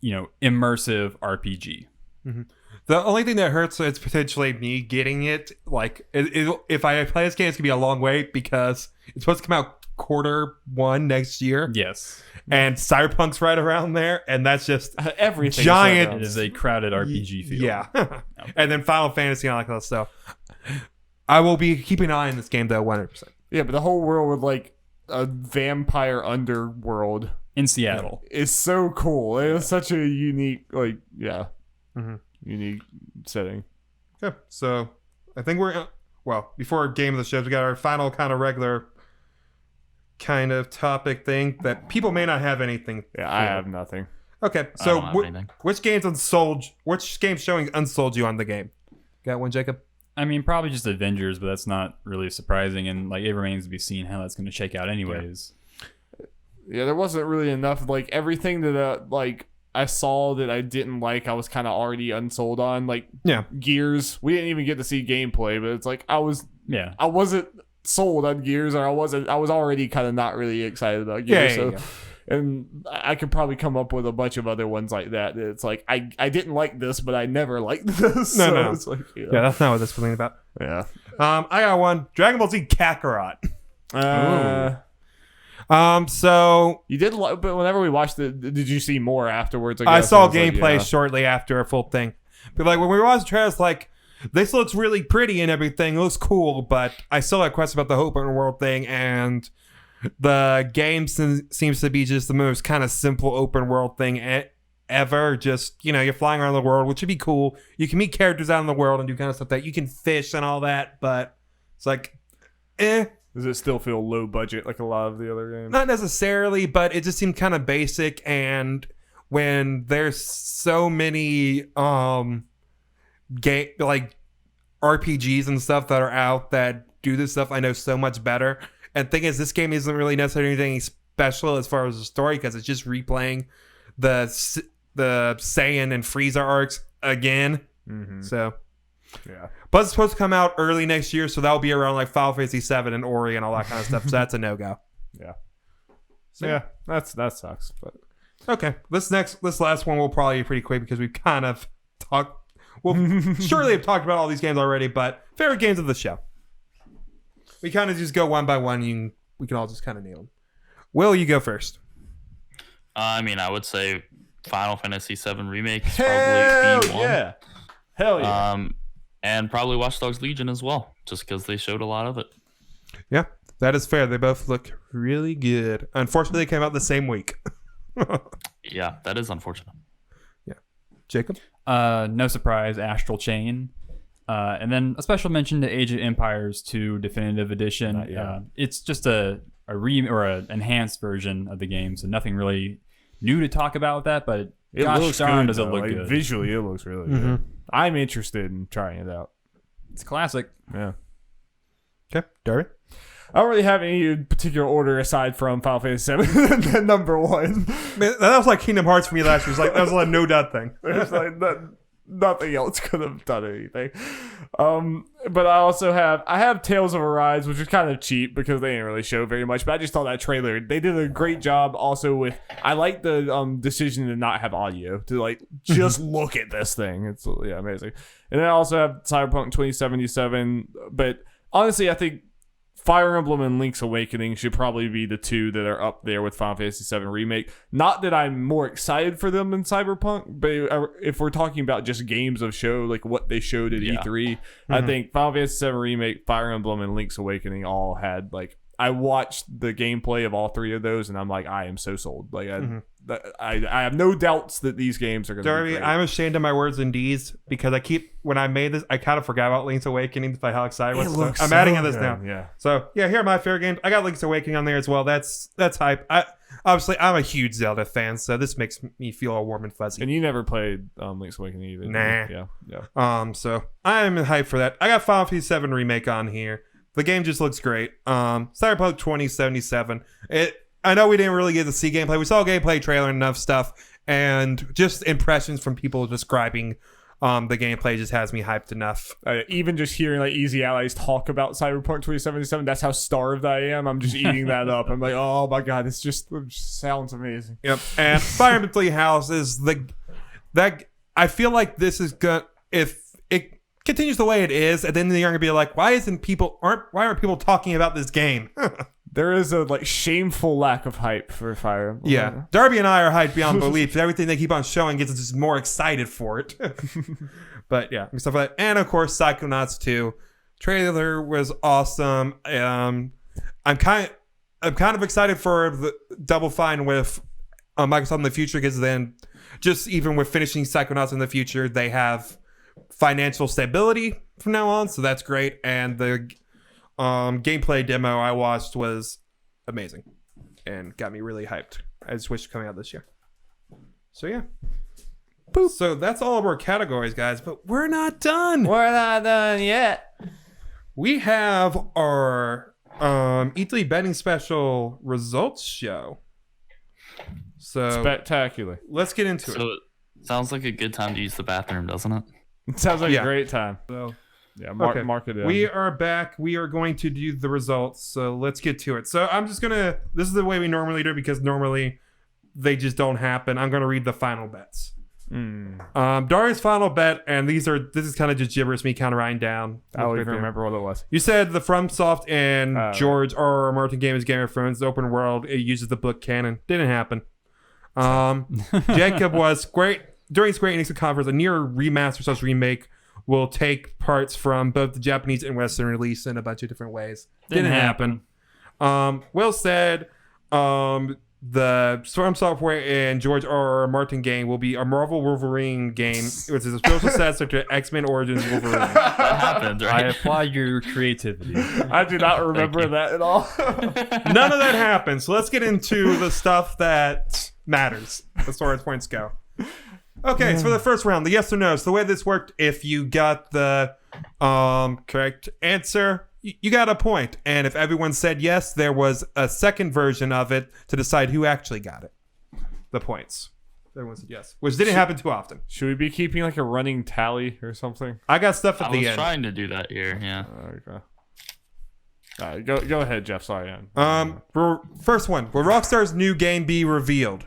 RPG. Mm-hmm. The only thing that hurts is potentially me getting it. Like, if I play this game, it's gonna be a long wait because it's supposed to come out Q1 next year. Yes. And Cyberpunk's right around there, and that's just Everything. giant. It is a crowded RPG field. Yeah. And then Final Fantasy and all that kind of stuff. I will be keeping an eye on this game though, 100%. Yeah, but the whole world with like a vampire underworld In Seattle. is so cool. It's such a unique, like, Mhm. unique setting. Okay, so I think before our game of the shows, we got our final kind of regular kind of topic thing that people may not have anything. Yeah, I have nothing. Okay, I so don't have anything. which game's showing unsold you on the game? Got one, Jacob? I mean, probably just Avengers, but that's not really surprising. And like, it remains to be seen how that's going to shake out anyways. Yeah, there wasn't really enough. Like, everything that like I saw that I didn't like, I was kind of already unsold on. Like, Yeah. Gears, we didn't even get to see gameplay, but it's like I wasn't sold on Gears, or I was already kind of not really excited about Gears. Yeah. And I could probably come up with a bunch of other ones like that. It's like I didn't like this, but I never liked this. No. It's like, Yeah, that's not what this was about. yeah. I got one. Dragon Ball Z Kakarot. Uh, So you did, but whenever we watched it, did you see more afterwards? I guess? saw It was like, gameplay yeah. shortly after a full thing. But like when we watched the trailers, like this looks really pretty and everything. It looks cool, but I still had questions about the open world thing, and the game seems to be just the most kind of simple open world thing ever. Just, you're flying around the world, which would be cool. You can meet characters out in the world and do kind of stuff that you can fish and all that, but it's like, Does it still feel low budget like a lot of the other games? Not necessarily, but it just seemed kind of basic. And when there's so many game like RPGs and stuff that are out that do this stuff, I know so much better. And the thing is, this game isn't really necessarily anything special as far as the story, because it's just replaying the Saiyan and Frieza arcs again. Mm-hmm. So Yeah. but it's supposed to come out early next year, so that'll be around like Final Fantasy 7 and Ori and all that kind of stuff. So that's a no-go. Yeah. So- Yeah, that sucks. But Okay, this last one will probably be pretty quick because we've kind of talked. Well, surely have talked about all these games already, but favorite games of the show. We kind of just go one by one. We can all just kind of nail them. Will, you go first? I mean, I would say Final Fantasy VII Remake is hell probably B1. yeah, hell yeah. And probably Watch Dogs Legion as well, just because they showed a lot of it. Yeah, that is fair. They both look really good. Unfortunately, they came out the same week. Yeah, that is unfortunate. Jacob? No surprise, Astral Chain. And then a special mention to Age of Empires 2 Definitive Edition. It's just an enhanced version of the game, so nothing really new to talk about with that, but gosh darn does it look good. Visually, it looks really Mm-hmm. good. I'm interested in trying it out. It's classic. Yeah. Okay, Darby? I don't really have any particular order aside from Final Fantasy VII number one. Man, that was like Kingdom Hearts for me last year. It was like that was like a no doubt thing. There's like nothing else could have done anything. But I also have Tales of Arise, which is kind of cheap because they didn't really show very much. But I just thought that trailer, they did a great job. Also with, I like the decision to not have audio, to like just look at this thing. It's amazing. And then I also have Cyberpunk 2077. But honestly, I think Fire Emblem and Link's Awakening should probably be the two that are up there with Final Fantasy VII Remake. Not that I'm more excited for them than Cyberpunk, but if we're talking about just games of show, like what they showed at E3, I think Final Fantasy VII Remake, Fire Emblem, and Link's Awakening all had, like, I watched the gameplay of all three of those, and I'm like, I am so sold. Like, I have no doubts that these games are going to be Darby, great. I'm ashamed of my words and deeds because when I made this, I kind of forgot about Link's Awakening by how excited I was. I'm adding this now. Yeah. So yeah, here are my favorite games. I got Link's Awakening on there as well. That's hype. Obviously I'm a huge Zelda fan, so this makes me feel all warm and fuzzy. And you never played Link's Awakening either. Nah. Yeah. So I'm hyped for that. I got Final Fantasy VII Remake on here. The game just looks great. Cyberpunk 2077. I know we didn't really get to see gameplay. We saw a gameplay trailer and enough stuff, and just impressions from people describing the gameplay just has me hyped enough. Even just hearing like Easy Allies talk about Cyberpunk 2077, that's how starved I am. I'm just eating that up. I'm like, oh my god, it just sounds amazing. Yep. And Fire Emblem Three Houses, I feel like this is good. if it continues the way it is, and then you're gonna be like, why aren't people talking about this game? There is a like shameful lack of hype for Fire Emblem. Yeah, Darby and I are hyped beyond belief. Everything they keep on showing gets us just more excited for it. But yeah, stuff like that. And of course, Psychonauts 2 trailer was awesome. I'm kind of excited for the Double Fine with Microsoft in the future, because then just even with finishing Psychonauts in the future, they have financial stability from now on, so that's great. And the gameplay demo I watched was amazing and got me really hyped. I just wish it was coming out this year. So yeah. Boop. So that's all of our categories, guys, but we're not done. We're not done yet. We have our E3 betting special results show. So Spectacular. let's get into it. So it sounds like a good time to use the bathroom, doesn't it? It sounds like Yeah. a great time. So yeah, mark it in. We are back. We are going to do the results. So let's get to it. So I'm just gonna. This is the way we normally do it, because normally they just don't happen. I'm gonna read the final bets. Darius' final bet, and this is kind of just gibberish, me kind of writing down. I don't even remember what it was. You said the FromSoft and George R. R. Martin game is Game of Thrones open world. It uses the book canon. Didn't happen. Jacob was great during Square Enix conference. A near remaster / remake will take parts from both the Japanese and Western release in a bunch of different ways. Didn't happen. Will said the Storm Software and George R. R. Martin game will be a Marvel Wolverine game, which is a spiritual successor to X-Men Origins Wolverine. That happened, I right? applaud your creativity. I do not remember that at all. None of that happened. So let's get into the stuff that matters as far as points go. Okay, so for the first round, the yes or no. So the way this worked, if you got the correct answer, you got a point. And if everyone said yes, there was a second version of it to decide who actually got it. The points. Everyone said yes, which didn't happen too often. Should we be keeping like a running tally or something? I got stuff at I the was end. trying to do that here, yeah. Okay. All right, go ahead, Jeff. Sorry. First one. Will Rockstar's new game be revealed?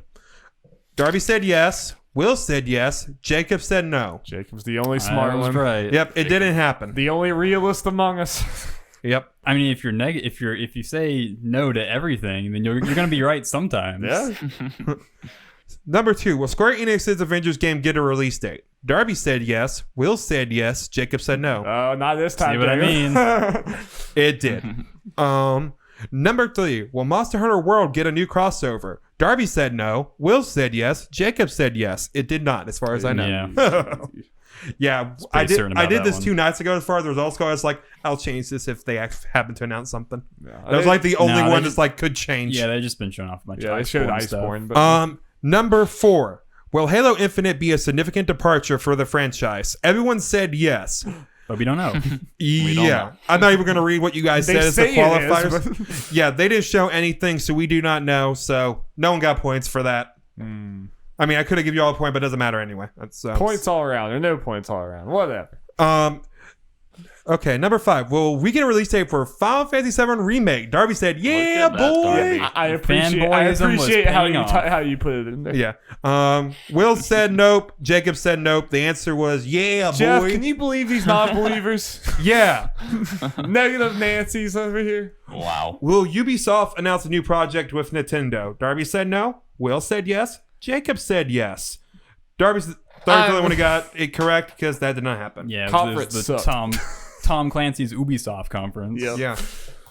Darby said yes. Will said yes. Jacob said no. Jacob's the only smart I was one. right. Yep, it didn't happen. The only realist among us. Yep. I mean, if you say no to everything, then you're gonna be right sometimes. Yeah. Number 2. Will Square Enix's Avengers game get a release date? Darby said yes. Will said yes. Jacob said no. Not this time. See what I mean? It did. Number 3. Will Monster Hunter World get a new crossover? Darby said no. Will said yes. Jacob said yes. It did not, as far as I know. Yeah. Yeah, I pretty certain did. I about did that this one. 2 nights ago. As far as the results go, I was like, I'll change this if they happen to announce something. Yeah. That was like the only No, they one just- that's like could change. Yeah, they've just been showing off a bunch Yeah, of they showed Iceborne stuff. Iceborne, but Number 4. Will Halo Infinite be a significant departure for the franchise? Everyone said yes. But we don't know. Yeah. know. I'm not even going to read what you guys They said as the say it is, qualifiers. Yeah, they didn't show anything, so we do not know. So no one got points for that. I mean, I could have given you all a point, but it doesn't matter anyway. That's points all around or no points all around. Whatever. Okay, number 5. Will we get a release date for Final Fantasy VII Remake? Darby said, "Yeah, at that, boy." Darby. I Fanboyism was appreciate how paying you off. how you put it in there. Yeah. Will said nope. Jacob said nope. The answer was, "Yeah, Jeff, boy." can you believe these non-believers? Yeah. Negative Nancy's over here. Wow. Will Ubisoft announce a new project with Nintendo? Darby said no. Will said yes. Jacob said yes. Darby's the only one who got it correct, because that did not happen. Yeah, Conference it was the Tom Clancy's Ubisoft conference. Yep. Yeah.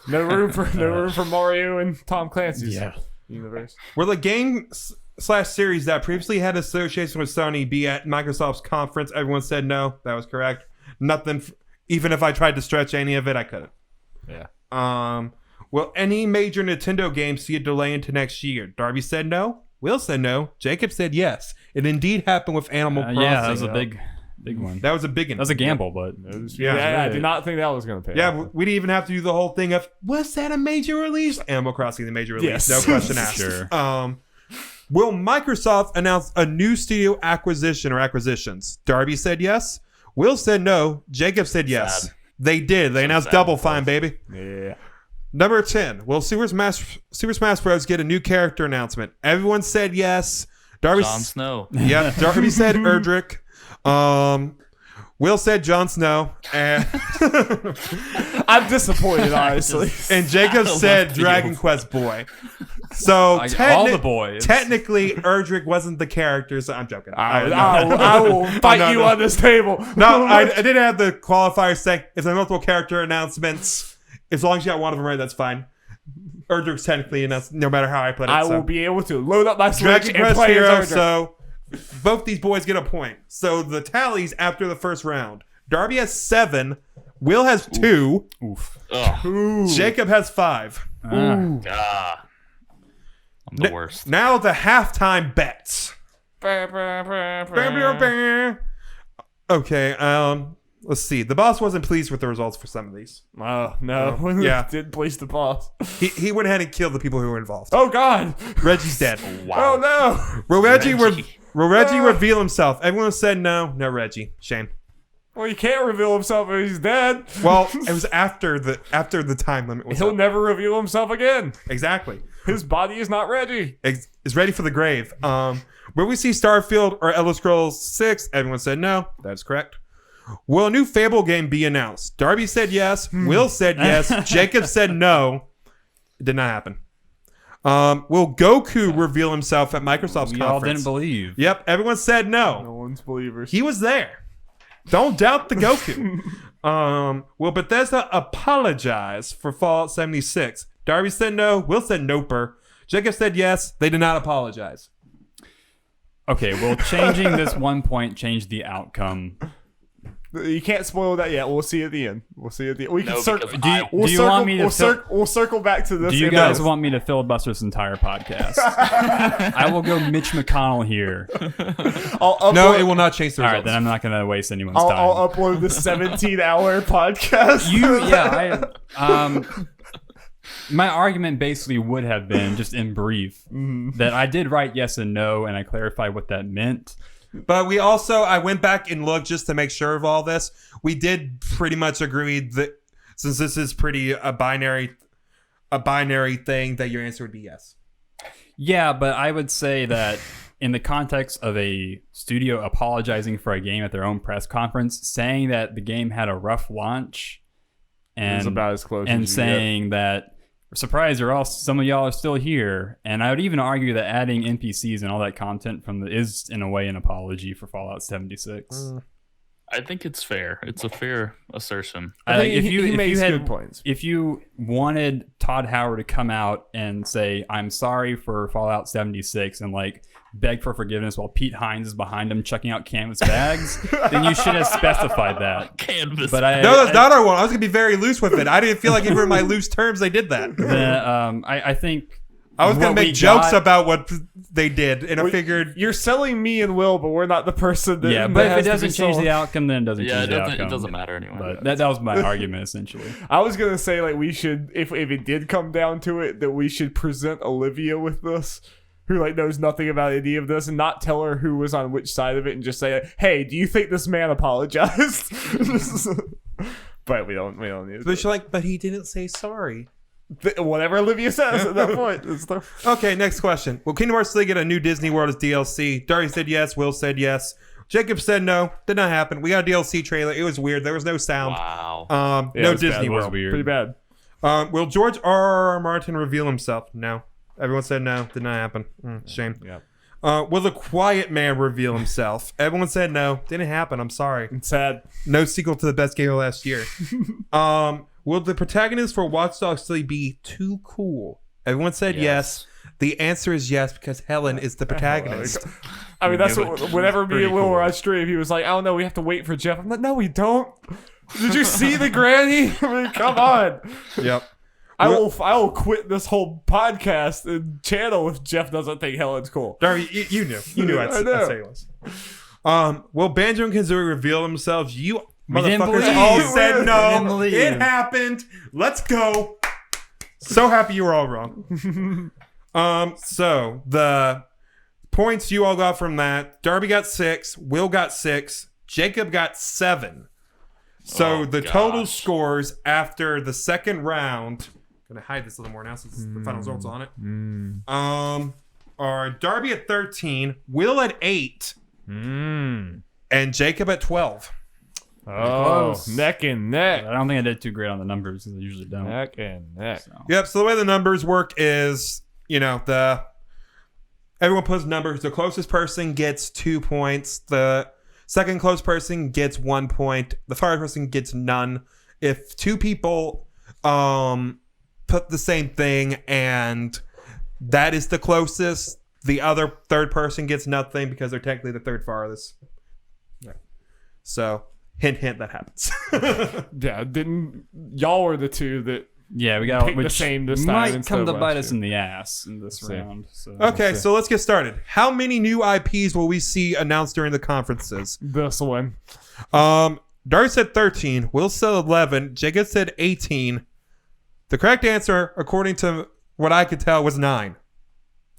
No room for Mario and Tom Clancy's universe. Will a game / series that previously had association with Sony be at Microsoft's conference? Everyone said no. That was correct. Nothing. Even if I tried to stretch any of it, I couldn't. Yeah. Will any major Nintendo game see a delay into next year? Darby said no. Will said no. Jacob said yes. It indeed happened with Animal Crossing. Yeah, that was a big one. That was a big one. That was a gamble, but Yeah. I did not think that was going to pay. Yeah, off. we didn't even have to do the whole thing of, was that a major release? Animal Crossing, the major release. Yes. No question asked. Sure. Will Microsoft announce a new studio acquisition or acquisitions? Darby said yes. Will said no. Jacob said yes. Sad. They did. They announced sad. Double Fine, baby. Yeah. Number 10. Will Super Smash Bros. Get a new character announcement? Everyone said yes. Darby Jon Snow. Yeah, Darby said Erdrick. Will said Jon Snow, and I'm disappointed, honestly. and Jacob said Dragon Quest boy. So all the boys. Technically, Erdrick wasn't the character. So I'm joking. I will fight you on this table. No, I didn't have the qualifier say if there are multiple character announcements. As long as you got one of them right, that's fine. Erdrick's technically announced, no matter how I put it. I will be able to load up my Switch Dragon and Quest play Hero. as Erdrick. So both these boys get a point. So the tallies after the first round: Darby has 7, Will has 2, Oof. Ugh. Jacob has 5. I'm the worst. Now the halftime bets. Okay, let's see. The boss wasn't pleased with the results for some of these. Oh, no. Yeah. Didn't please the boss. He went ahead and killed the people who were involved. Oh, God. Reggie's dead. Wow. Oh, no. Will Reggie Ah. reveal himself? Everyone said no. No Reggie. Shame. Well, he can't reveal himself if he's dead. Well, it was after the time limit was He'll up. never reveal himself again. Exactly. His body is not ready. Is ready for the grave. Will we see Starfield or Elder Scrolls 6? Everyone said no. That's correct. Will a new Fable game be announced? Darby said yes. Will said yes. Jacob said no. It did not happen. Will Goku reveal himself at Microsoft's We conference? all didn't believe. Yep, everyone said No no. one's believers. He was there. Don't doubt the Goku. Will Bethesda apologize for Fallout 76? Darby said no. Will said noper. Jacob said yes. They did not apologize. Okay, well, changing this 1 point changed the outcome. You can't spoil that yet. We'll see at the end. We can No, circle. because I- Do you want me to We'll circle back to this. Do you in guys a- want me to filibuster this entire podcast? I will go Mitch McConnell here. I'll upload, No, it will not change the All results. right, then I'm not going to waste anyone's I'll, time. I'll upload the 17-hour podcast. My argument basically would have been, just in brief, that I did write yes and no, and I clarified what that meant. But we also, I went back and looked just to make sure of all this. We did pretty much agree that since this is pretty a binary thing, that your answer would be yes. Yeah, but I would say that in the context of a studio apologizing for a game at their own press conference, saying that the game had a rough launch, It's and about as close and as you saying that surprise, or else some of y'all are still here. And I would even argue that adding NPCs and all that content is in a way an apology for Fallout 76. I think it's fair. It's a fair assertion. I think he makes good points. If you wanted Todd Howard to come out and say, I'm sorry for Fallout 76 and like beg for forgiveness while Pete Hines is behind him checking out canvas bags, then you should have specified that. Canvas. But No, that's not our one. I was going to be very loose with it. I didn't feel like even in my loose terms they did that. I think I was going what to we make jokes got- about what they did, and I figured... You're selling me and Will, but we're not the person that. yeah, that but if has it to be doesn't change sold. the outcome, then it doesn't yeah, change the outcome. it doesn't matter anyway. But that was my argument essentially. I was gonna say like we should, if it did come down to it, that we should present Olivia with this, who like knows nothing about any of this, and not tell her who was on which side of it, and just say, "Hey, do you think this man apologized?" But we don't need But you're like, but he didn't say sorry. whatever Olivia says at that point. It's the- Okay, next question. Will Kingdom Hearts 3 get a new Disney World as DLC? Darby said yes. Will said yes. Jacob said no. Did not happen. We got a DLC trailer. It was weird. There was no sound. Wow. Yeah, No it was bad. Disney It was World. weird. pretty bad. Will George R. Martin reveal himself? No. Everyone said no. Did not happen. Shame. Yeah, Will the Quiet Man reveal himself? Everyone said no. Didn't happen. I'm sorry. it's sad. No sequel to the best game of last year. Will the protagonist for Watch Dogs 3 be too cool? Everyone said yes. The answer is yes because Helen is the protagonist. I mean, that's knew what, it. whenever me Pretty and Will cool. were on stream, he was like, "I don't know, we have to wait for Jeff." I'm like, "No, we don't. Did you see the granny? I mean, come on." Yep. I will quit this whole podcast and channel if Jeff doesn't think Helen's cool. Darby, you knew I'd I know. say it was. Will Banjo and Kazooie reveal themselves? You We didn't motherfuckers believe. all We said didn't no. believe. It happened. Let's go. So happy you were all wrong. So the points you all got from that: Darby got 6, Will got 6, Jacob got 7. So Oh, the total gosh. scores after the second round. Gonna hide this a little more now since the final results on it. Are Darby at 13, Will at 8, and Jacob at 12. Oh, Close. neck and neck. I don't think I did too great on the numbers because I usually don't. Neck and neck. So. Yep. So the way the numbers work is, everyone puts numbers. The closest person gets 2 points. The second close person gets 1 point. The third person gets none. If two people put the same thing and that is the closest, the other third person gets nothing because they're technically the third farthest. Yeah. So hint, hint, that happens. Yeah, y'all were the two that Yeah, we got picked the same this time might instead come of to last bite us year. in the ass in this Let's see. round. So. Okay, so let's get started. How many new IPs will we see announced during the conferences? This one. Darby said 13. Will said 11. Jacob said 18. The correct answer, according to what I could tell, was 9.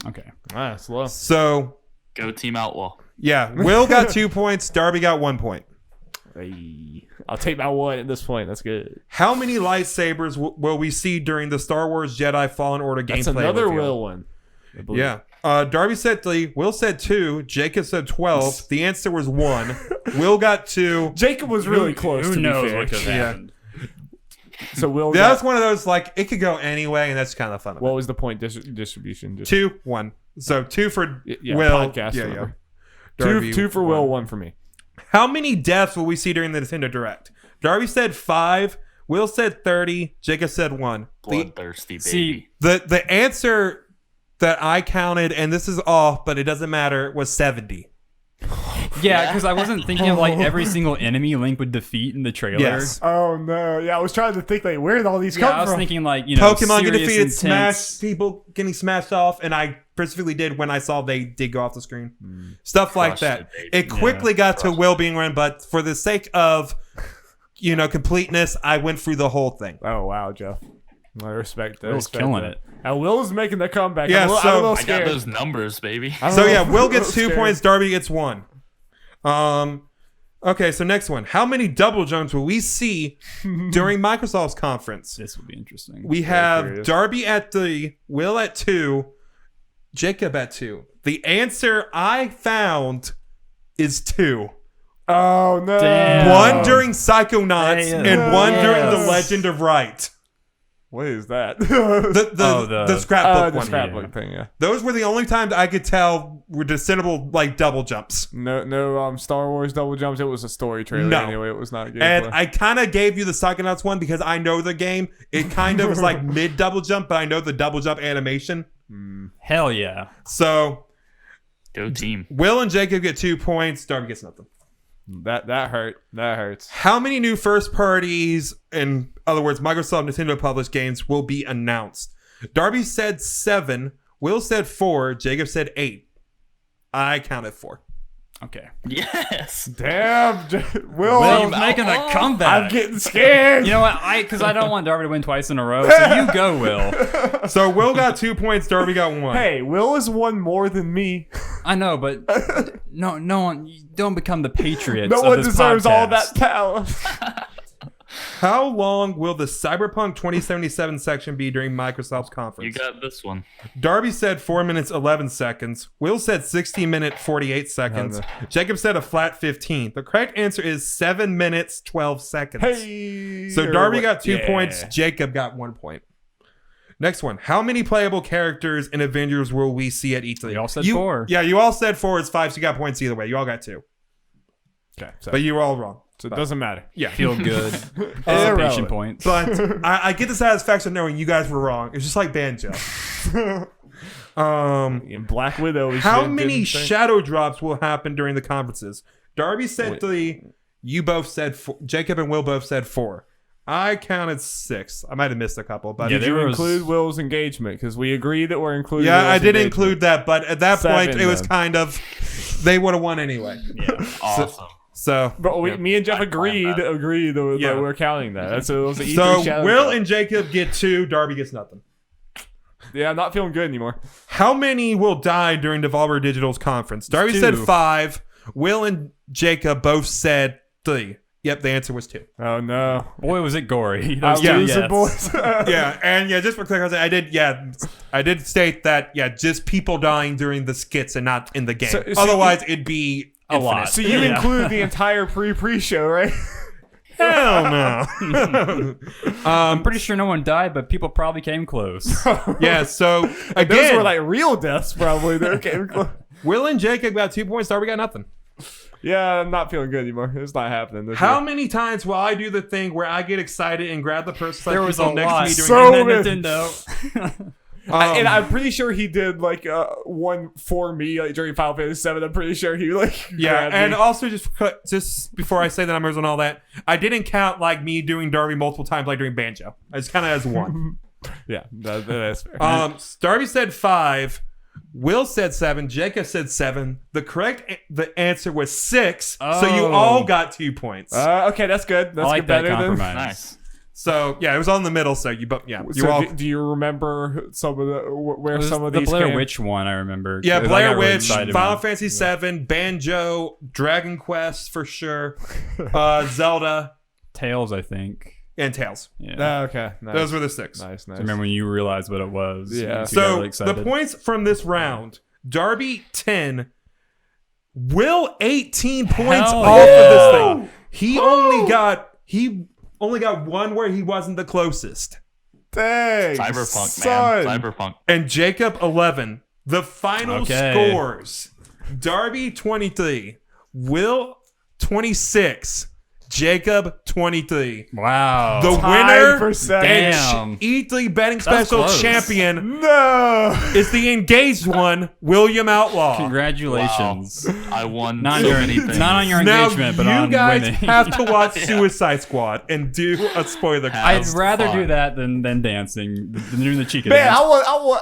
Okay. Ah, slow. So, Go Team Outlaw. yeah, Will got 2 points. Darby got 1 point. Hey, I'll take my one at this point. That's good. How many lightsabers will we see during the Star Wars Jedi Fallen Order gameplay? That's another reveal? Will one. I believe. Yeah. Darby said 3. Will said 2. Jacob said 12. The answer was 1. Will got 2. Jacob was really close. Who to knows be fair. what could have Yeah. happened? So Will. That's got, one of those, like, it could go anyway, and that's kind of fun. what was the point distribution? Just 2, 1. So 2 for yeah, Will. podcast. Yeah, remember. yeah. Darby, Two for Will, one for me. How many deaths will we see during the Nintendo Direct? Darby said 5. Will said 30. Jacob said 1. Bloodthirsty baby. See, The answer that I counted, and this is off, but it doesn't matter, was 70. yeah, because I wasn't thinking of like every single enemy Link would defeat in the trailer. Yes. Oh no! Yeah, I was trying to think like where did all these Yeah, come I was from? thinking like Pokemon getting serious, defeated, intense- smash, people getting smashed off, and I specifically did when I saw they did go off the screen. Stuff like Crushed that. it, baby. It quickly got to Will being run, but for the sake of, completeness, I went through the whole thing. Oh wow, Jeff. I respect that. Will's killing it. And Will's making the comeback. Yeah, I'm a so- little I got scared. those numbers, baby. I'm a So little- yeah, Will gets little 2 scared. points, Darby gets 1. Okay, so next one. How many double jumps will we see during Microsoft's conference? This would be interesting. We have curious. Darby at 3, Will at 2, Jacob at 2. The answer I found is 2. Oh no! Damn. One during Psychonauts Damn. and one during The Yes. Legend of Right. What is that? The scrapbook the one. scrapbook thing. Yeah. Those were the only times I could tell were discernible like double jumps. No. Star Wars double jumps. It was a story trailer No. anyway. It was not gameplay. And I kind of gave you the Psychonauts one because I know the game. It kind of was like mid double jump, but I know the double jump animation. Hell yeah. So Go team. Will and Jacob get 2 points. Darby gets nothing. that hurt. That hurts. How many new first parties, in other words, Microsoft Nintendo published games, will be announced? Darby said 7. Will said 4. Jacob said 8. I counted 4. Okay. Yes. Damn, Will. Will's making a comeback. I'm getting scared. You know what? Because I don't want Darby to win twice in a row. So you go, Will. So Will got 2 points. Darby got 1. Hey, Will has won more than me. I know, but no one. You don't become the Patriots. No of one this deserves all podcast. that power. How long will the Cyberpunk 2077 section be during Microsoft's You conference? got this one. Darby said 4 minutes 11 seconds. Will said 16 minute 48 seconds. Jacob said a flat 15. The correct answer is 7 minutes 12 seconds. Hey. So Darby got 2 Yeah. points. Jacob got 1 point. Next one. How many playable characters in Avengers will we see at E3? We all said You- 4. Yeah, you all said 4. It's 5, so you got points either way. You all got 2. Okay, so, But you were all wrong. it doesn't matter. Yeah. Feel good. Irrelevant. Participation points. But I get the satisfaction of knowing you guys were wrong. It's just like Banjo. In Black Widow. we How should- many didn't think- shadow drops will happen during the conferences? Darby said Wait. 3. You both said 4. Jacob and Will both said 4. I counted 6. I might have missed a couple, but Yeah, Did there you was- include Will's engagement? Because we agreed that we're including. yeah, Will's I did engagement. include that. But at that 7 point, it was then. kind of they would have won anyway. Yeah. Awesome. So, But me and Jeff I agreed planned that Yeah. we're counting that. That's it was an E3 so shadow Will drop. and Jacob get 2. Darby gets nothing. Yeah, I'm not feeling good anymore. How many will die during Devolver Digital's conference? Darby 2. said 5. Will and Jacob both said 3. Yep, the answer was 2. Oh no. Boy, was it gory. I'm Those two losing, yes. boys. Yeah, just for clarity, I did state that, just people dying during the skits and not in the game. So Otherwise, it'd be A infinite. lot. So you Yeah. included the entire pre-show, right? Hell no. I'm pretty sure no one died, but people probably came close. Yeah, so Those again, were like real deaths, probably. They came close. Will and Jacob got 2 points. Darby got nothing. Yeah, I'm not feeling good anymore. It's not happening. This How year. many times will I do the thing where I get excited and grab the person There like was a people next lot. to me doing So And then many. Nintendo. And I'm pretty sure he did like one for me like, during Final Fantasy VII. I'm pretty sure he like Yeah, grabbed and me. also just before I say the numbers and all that, I didn't count like me doing Darby multiple times like doing Banjo. I just kind of as one. Yeah, that's fair. Darby said 5. Will said 7. Jacob said 7. The answer was 6. So you Oh. all got 2 points. Okay, that's good. That's I like good, that better than. compromise. Nice. So yeah, it was all in the middle. So you you So all do you remember some of the where It was some of the these Blair came? Witch one, I remember. yeah, 'Cause I Blair got really Witch, excited Final when- Fantasy 7, Banjo, Dragon Quest for sure, Zelda, Tails, I think. and Tails. Yeah. Okay, nice. Those were the 6. nice. I remember when you realized what it was. Yeah. You got So really the excited. points from this round: Darby 10, Will 18 points Hell off yeah. of this thing. He only got one where he wasn't the closest, Dang, Cyberpunk, son. man. Cyberpunk. and Jacob 11. The final Okay. scores: Darby 23, Will 26, Jacob 23. Wow. The Tied winner for second. Damn. E3 betting That's special close. champion No. is the engaged one, William Outlaw. Congratulations. I won Not, so on many your, things. not on your Now engagement, but you on guys winning. have to watch Yeah. Suicide Squad and do a spoiler. I'd Have rather fun. do that than dancing. Than doing the Chica Man, dance.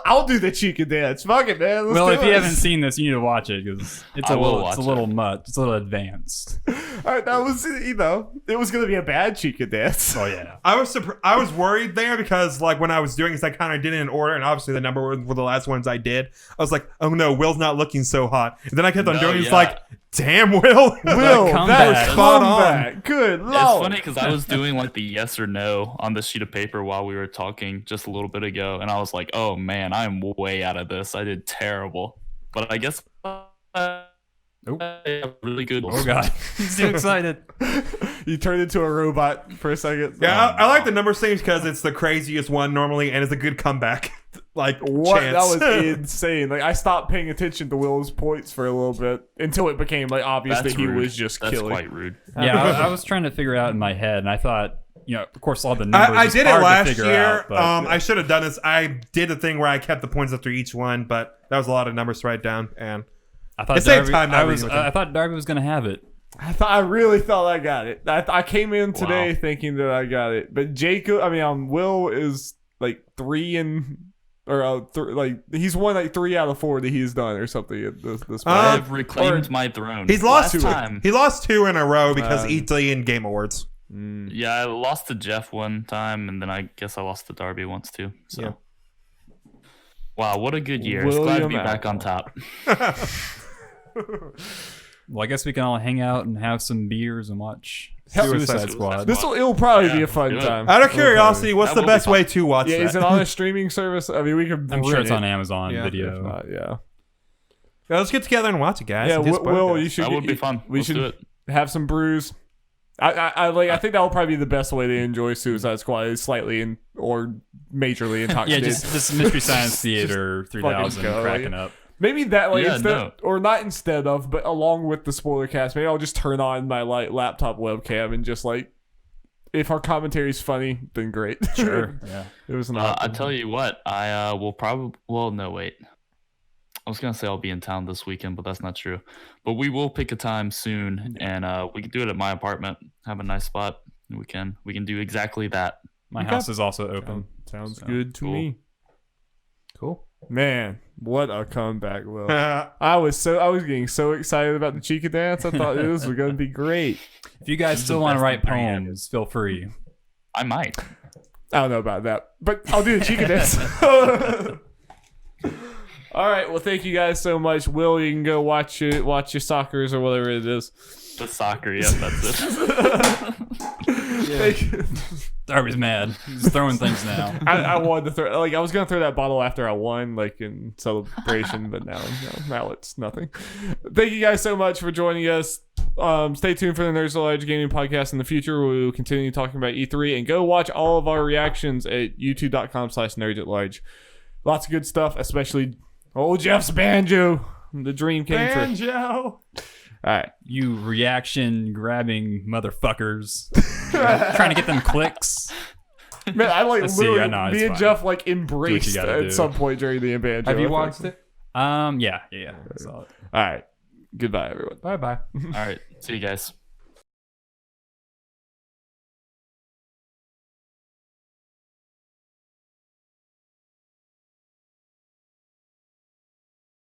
I'll do the Chica dance. Fuck it, man. Let's Well, do if you it. haven't seen this, you need to watch it because it's I a will little, it's a watch little much. It's a little advanced. All right, that was it was gonna be a bad Chica dance. Oh yeah. I was worried there because like when I was doing this, I kind of did it in order, and obviously the number were the last ones I did. I was like, oh no, Will's not looking so hot. And then I kept on No, doing it. It's yeah. like, damn, Will. Will, comeback. that was Spot on. comeback. Good lord. It's funny because I was doing like the yes or no on the sheet of paper while we were talking just a little bit ago, and I was like, "Oh man, I'm way out of this. I did terrible." But I guess really good. Oh god. He's too excited. You turned into a robot for a second. Yeah, I like the number things because it's the craziest one normally, and it's a good comeback. Like What? chance. That was insane. Like I stopped paying attention to Will's points for a little bit until it became like obvious That's that he rude. was just That's killing. quite rude. Yeah, I was trying to figure it out in my head, and I thought, of course, all the numbers. I is did it hard to last figure year. out, but- I should have done this. I did a thing where I kept the points after each one, but that was a lot of numbers to write down. And I thought It saved Darby, time not I was. reading with him. I thought Darby was gonna have it. I really thought I got it. I came in today Wow. thinking that I got it, but Will is like 3 and or like he's won like 3 out of 4 that he's done or something. At this point. I've reclaimed my throne. he's lost Last two. time. He lost 2 in a row because Um, E3 and Game Awards. Yeah, I lost to Jeff one time, and then I guess I lost to Darby once too. So, Yeah. wow, what a good year! It's glad to William be back on Outlaw. top. Well, I guess we can all hang out and have some beers and watch Suicide Suicide Squad. Squad. It'll probably be Yeah, a fun do it. time. Out of curiosity, what's That the will be best fun. way to watch Yeah, that? is it on a streaming service? I mean, we could. I'm sure rent it's on it. Amazon Yeah. Video. If not, yeah. Yeah, let's get together and watch it, guys. Yeah, and do Will, Spoilercast. you should. That would be fun. We Let's should do it. have some brews. I think that will probably be the best way to enjoy Suicide Squad is slightly or majorly Yeah, intoxicated. just this Mystery Science Theater 3000 go, cracking yeah. up. Maybe that like Yeah, instead no. or not instead of, but along with the spoiler cast, maybe I'll just turn on my like laptop webcam and just like if our commentary's funny, then great. Sure. Yeah. It was an I option. tell you what, I will probably. Well, no, wait. I was gonna say I'll be in town this weekend, but that's not true. But we will pick a time soon, and we can do it at my apartment. Have a nice spot. And we can do exactly that. My Okay. house is also open. Sounds So, good to cool. me. Cool. Man, what a comeback, Will. I was getting so excited about the Chica dance. I thought this was gonna be great. If you guys This is still the want to best write thing I ever poems, feel free. I might. I don't know about that, but I'll do the Chica dance. All right. Well, thank you guys so much. Will, you can go watch your soccers or whatever it is. The soccer, yeah, that's it. Thank you. Darby's mad. He's throwing things now. I wanted to throw I was gonna throw that bottle after I won, like in celebration, but now it's nothing. Thank you guys so much for joining us. Stay tuned for the Nerds of Edge Gaming podcast in the future. We will continue talking about E3 and go watch all of our reactions at youtube.com/nerdsatlarge. Lots of good stuff, especially old Jeff's banjo. The dream came true. Banjo. All right. You reaction grabbing motherfuckers. Trying to get them clicks. Man, I like Let's see, literally, I know, it's me and fine. Jeff like embraced gotta at do. some point during the banjo. Have you I think. watched it? Yeah. I saw it. All right. Goodbye, everyone. Bye bye. All right. See you guys.